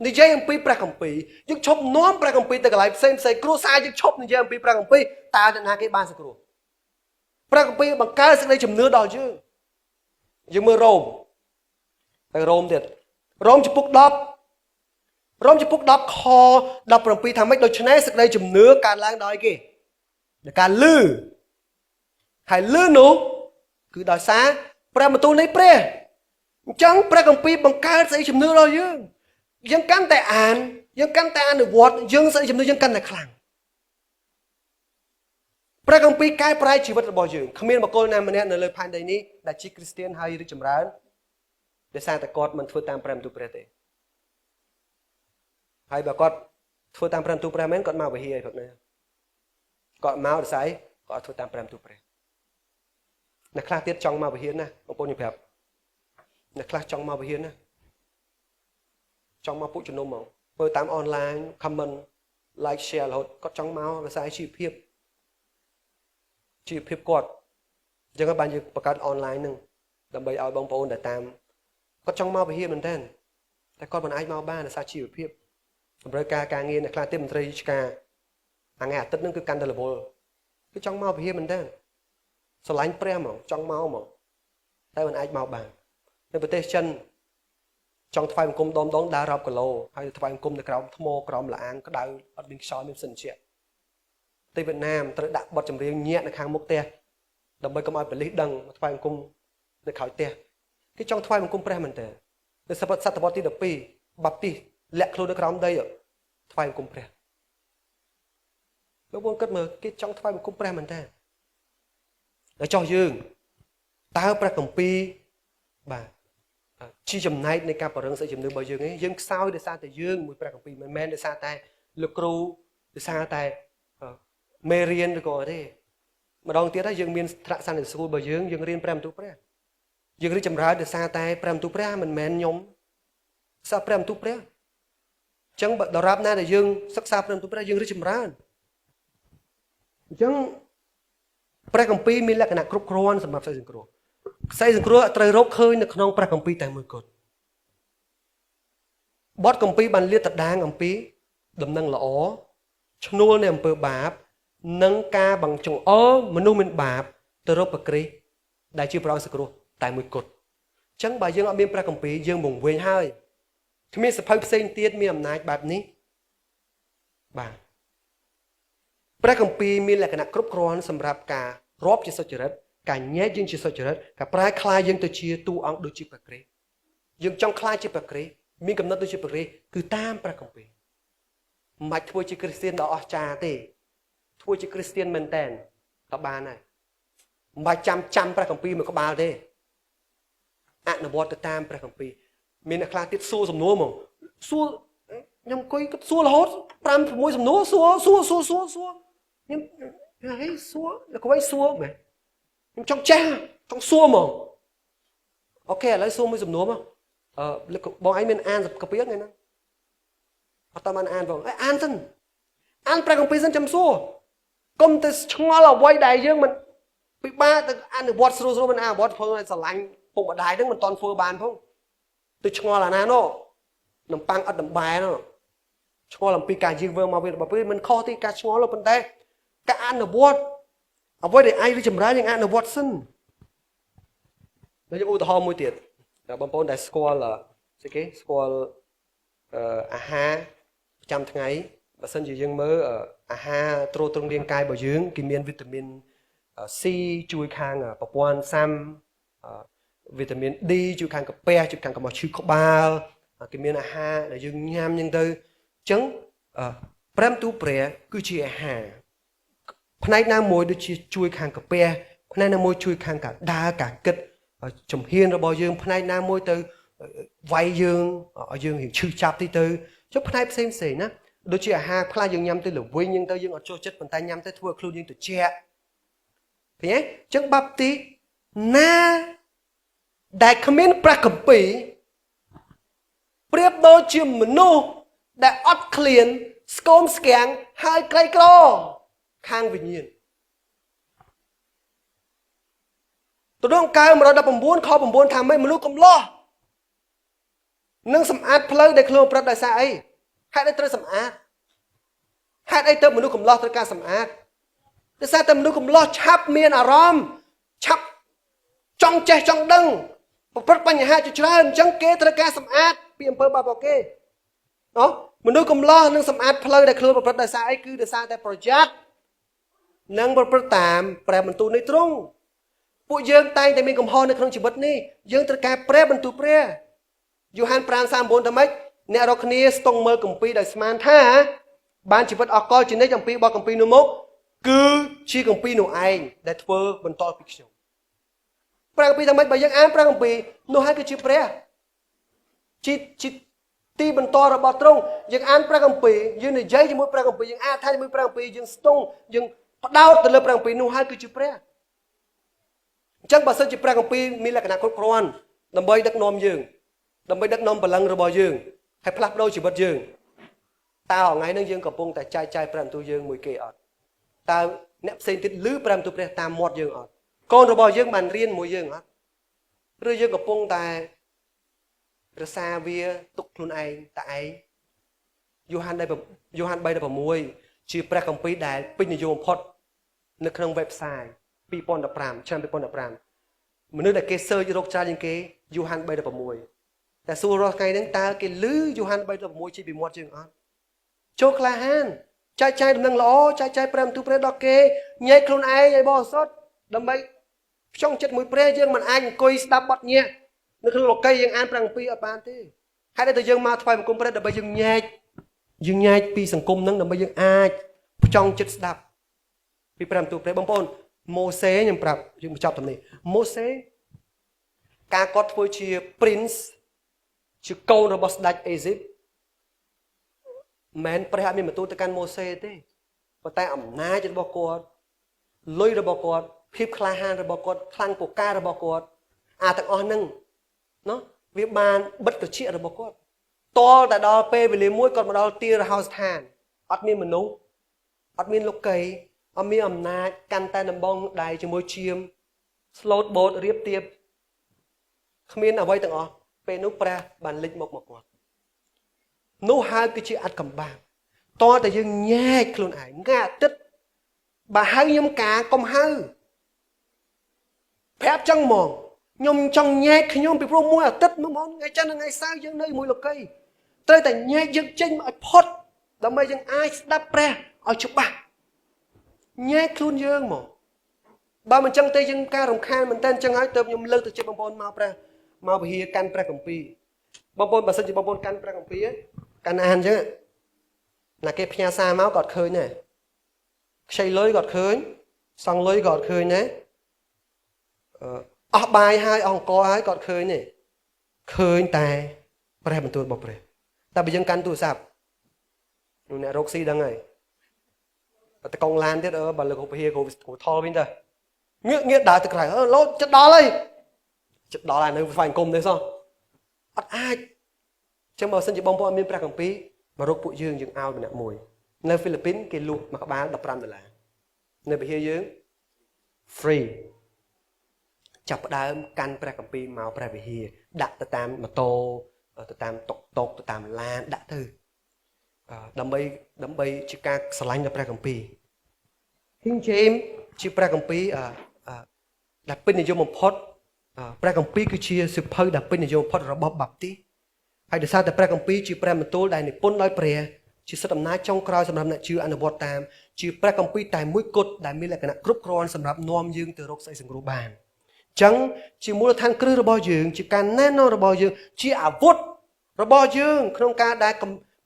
និយាយអំពីព្រះគម្ពីរយើងឈប់នាំព្រះគម្ពីរទៅកន្លែងផ្សេងគ្រួសារយើងឈប់និយាយអំពីព្រះគម្ពីរតើអ្នកណាគេបានសង្គ្រោះព្រះគម្ពីរបង្កើតសេចក្តីជំនឿដល់យើងមើលរ៉ូមទៅរ៉ូមទៀតរ៉ូមចំពុក10ខ17ថាម៉េចដូច្នេះសេចក្តីជំនឿកើតឡើងដោយគេដោយការឮហើយឮនោះគឺដោយសារព្រះបន្ទូលនៃព្រះអញ្ចឹងព្រះគម្ពីរបង្កើតសេចក្តីជំនឿដល់យើងកាន់តែអានយើងកាន់តែអនុវត្តយើងសេចក្តីជំនឿយើងកាន់តែខ្លាំងព្រះគម្ពីរកែប្រែជីវិតរបស់យើងគ្មានបុគ្គលណាម្នាក់នៅលើផែនដីនេះដែលជាគ្រីស្ទានហើយរីកចម្រើនដោយសារតែគាត់មិនធ្វើតាមព្រះបន្ទូលព្រះទេហើយបើគាត់ធ្វើតាមព្រះបន្ទូលព្រះមែនគាត់មកវិហារឲ្យគាត់ណាគាត់មកដោយសារគាត់ធ្វើតាមព្រះបន្ទូលព្រះអ្នកខ្លះទៀតចង់មកវិហារណាបងប្អូនខ្ញុំប្រាប់អ្នកខ្លះចង់មកវិហារណាចង់មកពុកជំនុំមកមើលតាមអនឡាញ comment like share រហូតគាត់ចង់មកដោយសារជីវភាព ជីវភាពគាត់អញ្ចឹងបានយើងបង្កើតអនឡាញហ្នឹងដើម្បីឲ្យបងប្អូនដែលតាមគាត់ចង់មកវិហារមែនតើតែគាត់មិនអាចមកបានដោយសារជីវភាពតម្រូវការការងារអ្នកខ្លះទៀតមន្ត្រីរាជការថ្ងៃអាទិត្យហ្នឹងគឺកាន់តែរវល់គឺចង់មកវិហារមែនតើស្រឡាញ់ព្រះហ្មងចង់មកហ្មងតែមិនអាចមកបាននៅប្រទេសចិនចង់ថ្វាយបង្គំដងដើររាប់គីឡូហើយថ្វាយបង្គំនៅក្រោមថ្មក្រោមលាអាងក្តៅអត់មានខ្យល់មានសិនជាទីវៀតណាមត្រូវដាក់បទចម្រៀងញាក់នៅខាងមុខផ្ទះដើម្បីកុំឲ្យប៉ូលីសដឹងថ្វាយបង្គំនៅក្រោយផ្ទះគេចង់ថ្វាយបង្គំព្រះមែនតើនៅសតវត្សទី12បាប់ទីលាក់ខ្លួននៅក្រោមដីថ្វាយបង្គំព្រះលោកបងគិតមើលគេចង់ថ្វាយបង្គំព្រះមែនតើហើយចោះយើងតើព្រះគម្ពីរបាទជាចំណែកនៃការបរិងសេចជំនឿរបស់យើងឯងយើងខ្សោយដោយសារតែយើងមួយព្រះគម្ពីរមិនមែនដោយសារតែលោកគ្រូដោយសារតែមេរៀនឬក៏ទេម្ដងទៀតហើយយើងមានថ្នាក់សន្និសីទរបស់យើងរៀនព្រះបន្ទូលព្រះយើងរីកចម្រើនដោយសារតែព្រះបន្ទូលព្រះមិនមែនខ្ញុំសិក្សាព្រះបន្ទូលព្រះអញ្ចឹងដរាបណាដែលយើងសិក្សាព្រះបន្ទូលព្រះយើងរីកចម្រើនអញ្ចឹងព្រះគម្ពីរមានលក្ខណៈគ្រប់គ្រាន់សម្រាប់សេចក្តីសង្គ្រោះសេចក្តីសង្គ្រោះត្រូវរកឃើញនៅក្នុងព្រះគម្ពីរតែមួយគត់បទគម្ពីរបានលាតត្រដាងអំពីដំណឹងល្អឈ្នួលនៃអំពើបាបនិងការបង្ចង្អុលមនុស្សមានបាបទៅរកព្រះគ្រីស្ទដែលជាព្រះអង្គសង្គ្រោះតែមួយគត់អញ្ចឹងបើយើងអត់មានព្រះគម្ពីរយើងវង្វេងហើយគ្មានសភៅផ្សេងទៀតមានអំណាចបែបនេះបាទព្រះគម្ពីរមានលក្ខណៈគ្រប់គ្រាន់សម្រាប់ការរាប់ជាសុចរិតការញែកយើងជាសុចរិតការប្រែក្លាយយើងទៅជាតួអង្គដូចជាព្រះគ្រីស្ទយើងចង់ក្លាយជាព្រះគ្រីស្ទមានកំណត់ដូចជាព្រះគ្រីស្ទគឺតាមព្រះគម្ពីរមិនបាច់ធ្វើជាគ្រីស្ទានដ៏អស្ចារ្យទេធ្វើជាគ្រីស្ទានមែនតែនក៏បានដែរមិនបាច់ចាំព្រះគម្ពីរមួយក្បាលទេអនុវត្តទៅតាមព្រះគម្ពីរមានអ្នកខ្លះទៀតសួរសំណួរហ្មងសួរខ្ញុំអង្គុយគិតសួររហូត5 6សំណួរសួរខ្ញុំហេសួរលោកគ្រូសួរមែនខ្ញុំចង់ចេះចង់សួរហ្មងអូខេឥឡូវសួរមួយសំណួរមកលោកបងឯងមានអានកាពីថ្ងៃហ្នឹងអត់តាមអានបងអានសិនអានព្រះគម្ពីរសិនចាំសួរកុំទៅឆ្ងល់អ្វីដែលយើងមិនពិបាកទៅអនុវត្តស្រួលមិនអនុវត្តផងស្រឡាញ់ពុកម្ដាយហ្នឹងមិនតន់ធ្វើបានផងទៅឆ្ងល់អាណានោះនំប៉័ងអត់ដំបែនោះឆ្ងល់អំពីការយើងធ្វើមកវារបស់ពេលមិនខុសទេការឆ្ងល់ប៉ុន្តែការអនុវត្តអ្វីដែលឯងរីចម្រើនយើងអនុវត្តសិនខ្ញុំឧទាហរណ៍មួយទៀតបងប្អូនដែលស្គាល់ស្អីគេស្គាល់អាហារប្រចាំថ្ងៃបើសិនជាយើងមើលអាហារទ្រទ្រង់រាងកាយរបស់យើងគេមានវីតាមីន C ជួយខាងប្រព័ន្ធស៊ាំវីតាមីន D ជួយខាងកាពះជួយខាងកម្ពុជាឈឺក្បាលគេមានអាហារដែលយើងញ៉ាំអញ្ចឹងទៅអញ្ចឹងព្រះបន្ទូលព្រះគឺជាអាហារផ្នែកណាមួយដូចជាជួយខាងកាពះផ្នែកណាមួយជួយខាងការដើរការគិតជំហានរបស់យើងផ្នែកណាមួយទៅវាយយើងឲ្យយើងឈឺចាប់ទីទៅចុះផ្នែកផ្សេងណាដូចជាអាហារខ្លះយើងញ៉ាំទៅល្វីងអញ្ចឹងទៅយើងអត់ចូលចិត្តប៉ុន្តែញ៉ាំទៅធ្វើឲ្យខ្លួនយើងត្រជាក់ឃើញទេអញ្ចឹងបាប់ទីណាដែលគ្មានព្រះគម្ពីរប្រៀបដូចជាមនុស្សដែលអត់ឃ្លានស្គមស្គាំងហើយក្រីក្រខាងវិញ្ញាណទំនុកកើ119ខ9ថាម៉េចមនុស្សកំឡោះនឹងសម្អាតផ្លូវដែលខ្លួនប្រព្រឹត្តដោយសារអីហេតុអីត្រូវសម្អាតហេតុអីទៅមនុស្សកំឡោះត្រូវការសម្អាតដោយសារតែមនុស្សកំឡោះឆាប់មានអារម្មណ៍ឆាប់ចង់ចេះចង់ដឹងប្រព្រឹត្តបញ្ហាជាច្រើនអញ្ចឹងគេត្រូវការសម្អាតពីអំពើបាបរបស់គេមនុស្សកំឡោះនឹងសម្អាតផ្លូវដែលខ្លួនប្រព្រឹត្តដោយសារអីគឺដោយសារតែប្រយ័ត្ននិងប្រព្រឹត្តតាមព្រះបន្ទូលនៃទ្រង់ពួកយើងតែងតែមានកំហុសនៅក្នុងជីវិតនេះយើងត្រូវការព្រះបន្ទូលព្រះយូហាន 5:39 ថាម៉េចអ្នករាល់គ្នាស្ទង់មើលគម្ពីរដោយស្មានថាបានជីវិតអកលជានិច្ចអំពីបទគម្ពីរនោះមកគឺជាគម្ពីរនោះឯងដែលធ្វើបន្តពីខ្ញុំព្រះគម្ពីរថាម៉េចបើយើងអានព្រះគម្ពីរនោះហើយគឺជាព្រះជាទីបន្តរបស់ទ្រង់យើងអានព្រះគម្ពីរយើងនិយាយជាមួយព្រះគម្ពីរយើងអធិដ្ឋានជាមួយព្រះគម្ពីរយើងស្ទង់យើងផ្ដោតទៅលើព្រះគម្ពីរនោះហើយគឺជាព្រះអញ្ចឹងបើសិនជាព្រះគម្ពីរមានលក្ខណៈគ្រប់គ្រាន់ដើម្បីដឹកនាំយើងដើម្បីដឹកនាំបលឹងរបស់យើងហើយផ្លាស់ប្ដូរជីវិតយើងតើថ្ងៃនេះយើងកំពុងតែចែកចាយព្រះបន្ទូលយើងមួយគេអត់តើ អ្នកផ្សេងទៀតលឺ5ទូព្រះតាមមាត់យើងអត់កូនរបស់យើងបានរៀនមួយយើងអត់ឬយើងកំពុងតែរសាវាទុកខ្លួនឯងតែឯងយូហាន 3:16 ជាព្រះគម្ពីរដែលពេញនិយមបំផុតនៅក្នុង website 2015ឆ្នាំ2015មនុស្សដែលគេ search រកច្រើនជាងគេយូហាន 3:16 តែសួររាល់ថ្ងៃហ្នឹងតើគេលឺយូហាន 3:16 ជាពីមាត់យើងអត់ចូលក្លាហានចែកចាយដំណឹងល្អចែកចាយព្រះបន្ទូលព្រះដល់គេញែកខ្លួនឯងឲ្យបរិសុទ្ធដើម្បីផ្ចង់ចិត្តមួយព្រះយើងមិនអាចអង្គុយស្ដាប់បទញាក់នៅក្នុងលោកីយើងអានព្រះគម្ពីរអត់បានទេហើយតែយើងមកថ្វាយបង្គំព្រះដើម្បីយើងញែកពីសង្គមហ្នឹងដើម្បីយើងអាចផ្ចង់ចិត្តស្ដាប់ពីព្រះបន្ទូលព្រះបងប្អូនម៉ូសេខ្ញុំប្រាប់យើងបញ្ចប់តាមនេះម៉ូសេការគាត់ធ្វើជា prince ជាកូនរបស់ស្ដេចអេស៊ីបមិនព្រះអត់មានបន្ទូលទៅកាន់ម៉ូសេទេប៉ុន្តែអំណាចរបស់គាត់លុយរបស់គាត់ភាពក្លាហានរបស់គាត់ខ្លាំងពូកែរបស់គាត់ទាំងអស់ហ្នឹងណាវាបានបិទត្រចៀករបស់គាត់តលតែដល់ពេលវេលាមួយគាត់មកដល់ទីរហោស្ថានអត់មានមនុស្សអត់មានលោកីអត់មានអំណាចកាន់តែដំបងដៃជាមួយឈាម slot boat រៀបទៀបគ្មានអ្វីទាំងអស់ពេលនោះព្រះបានលេចមកគាត់នោះហើយគឺជាអត្តកម្បាំងតើតែយើងញែកខ្លួនឯងថ្ងៃអាទិត្យបើហៅខ្ញុំការកុំហៅប្រាប់ចឹងហ្មងខ្ញុំចង់ញែកខ្ញុំពីព្រោះមួយអាទិត្យមកថ្ងៃច័ន្ទថ្ងៃសៅរ៍យើងនៅមួយលោកីត្រូវតែញែកយើងចេញមកឲ្យផុតដើម្បីយើងអាចស្ដាប់ព្រះឲ្យច្បាស់ញែកខ្លួនយើងហ្មងបើមិនចឹងទេយើងការរំខានមែនតើចឹងហើយទើបខ្ញុំលើកទៅជិះបងប្អូនមកព្រះមកវិហារកាន់ព្រះគម្ពីរបងប្អូនបើសិនជាបងប្អូនកាន់ព្រះគម្ពីរកាន់អានចឹងណាគេផ្ញើសារមកក៏អត់ឃើញដែរខ្ចីលុយក៏អត់ឃើញសងលុយក៏អត់ឃើញដែរអស់បាយហើយអស់អង្គហើយក៏អត់ឃើញទេឃើញតែព្រះបន្ទូលរបស់ព្រះតែបើយើងកាន់ទូរស័ព្ទអ្នករកស៊ីដឹងហើយតែកង់ឡានទៀតបើលើកវិហារគ្រូថលវិញទៅងាកដើរទៅក្រៅលោចិត្តដល់ហើយចិត្តដល់ហើយនៅស្វែងគុំទេសោះអត់អាចចឹងបើសិនជាបងប្អូនមានព្រះគម្ពីរមករកពួកយើងឲ្យម្នាក់មួយនៅហ្វីលីពីនគេលក់មួយក្បាល$15នៅវិហារយើង free ចាប់ផ្ដើមកាន់ព្រះគម្ពីរមកព្រះវិហារដាក់ទៅតាមម៉ូតូទៅតាមតុកទៅតាមឡានដាក់ទៅដើម្បីជាការស្រឡាញ់ដល់ព្រះគម្ពីរ King James ជាព្រះគម្ពីរដែលពេញនិយមបំផុតព្រះគម្ពីរគឺជាសៀវភៅដែលពេញនិយមបំផុតរបស់បាប់ទីហើយដោយសារតែព្រះគម្ពីរជាព្រះបន្ទូលដែលនិពន្ធដោយព្រះជាសិទ្ធិអំណាចចុងក្រោយសម្រាប់អ្នកជឿអនុវត្តតាមជាព្រះគម្ពីរតែមួយគត់ដែលមានលក្ខណៈគ្រប់គ្រាន់សម្រាប់នាំយើងទៅរកសេចក្តីសង្គ្រោះបានអញ្ចឹងជាមូលដ្ឋានគ្រឹះរបស់យើងជាការណែនាំរបស់យើងជាអាវុធរបស់យើងក្នុងការដែល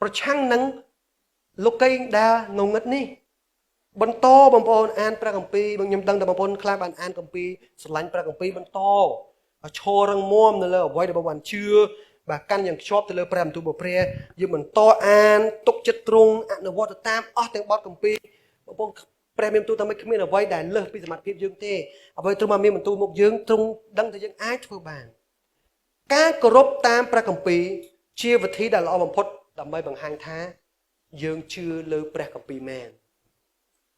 ប្រឆាំងនឹងលោកីដែលងងឹតនេះបន្តបងប្អូនអានព្រះគម្ពីរខ្ញុំដឹងតែបងប្អូនខ្លះបានអានគម្ពីរស្រឡាញ់ព្រះគម្ពីរបន្តឈររឹងមាំនៅលើអ្វីដែលបងប្អូនជឿបាទកាន់យ៉ាងខ្ជាប់ទៅលើព្រះបន្ទូលរបស់ព្រះយើងបន្តអានទុកចិត្តទ្រង់អនុវត្តទៅតាមអស់ទាំងបទគម្ពីរបងប្អូនព្រះមានបន្ទូលតែមិនគ្មានអ្វីដែលលើសពីសមត្ថភាពយើងទេអ្វីទ្រង់បានមានបន្ទូលមកយើងទ្រង់ដឹងថាយើងអាចធ្វើបានការគោរពតាមព្រះគម្ពីរជាវិធីដែលល្អបំផុតដើម្បីបង្ហាញថាយើងជឿលើព្រះគម្ពីរមែន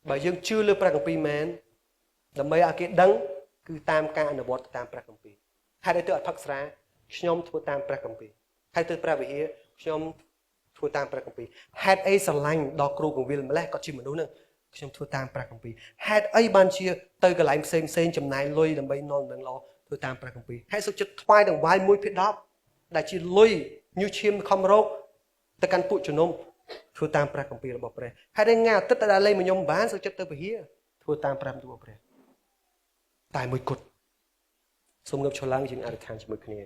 បើយើងជឿលើព្រះគម្ពីរមែនដើម្បីឲ្យគេដឹងគឺតាមការអនុវត្តតាមព្រះគម្ពីរហេតុអីទើបអត់ផឹកស្រាខ្ញុំធ្វើតាមព្រះគម្ពីរហើយទៅព្រះវិហារខ្ញុំធ្វើតាមព្រះគម្ពីរហេតុអីស្រឡាញ់ដល់គ្រូកងវិលម្លេះគាត់ជាមនុស្សហ្នឹងខ្ញុំធ្វើតាមព្រះគម្ពីរហេតុអីបានជាទៅកន្លែងផ្សេងចំណាយលុយដើម្បីនាំដំណឹងល្អធ្វើតាមព្រះគម្ពីរហេតុសុខចិត្តថ្វាយដង្វាយ1/10ដែលជាលុយញូឈាមខំរោគទៅកាន់ពួកជំនុំធ្វើតាមព្រះគម្ពីររបស់ព្រះហើយថ្ងៃអាទិត្យតែលេងមកខ្ញុំបានសុខចិត្តទៅវិហារធ្វើតាមព្រះបន្ទូលរបស់ព្រះតែមួយគត់សូមងើបឈរឡើងយើងអធិដ្ឋានជាមួយគ្នា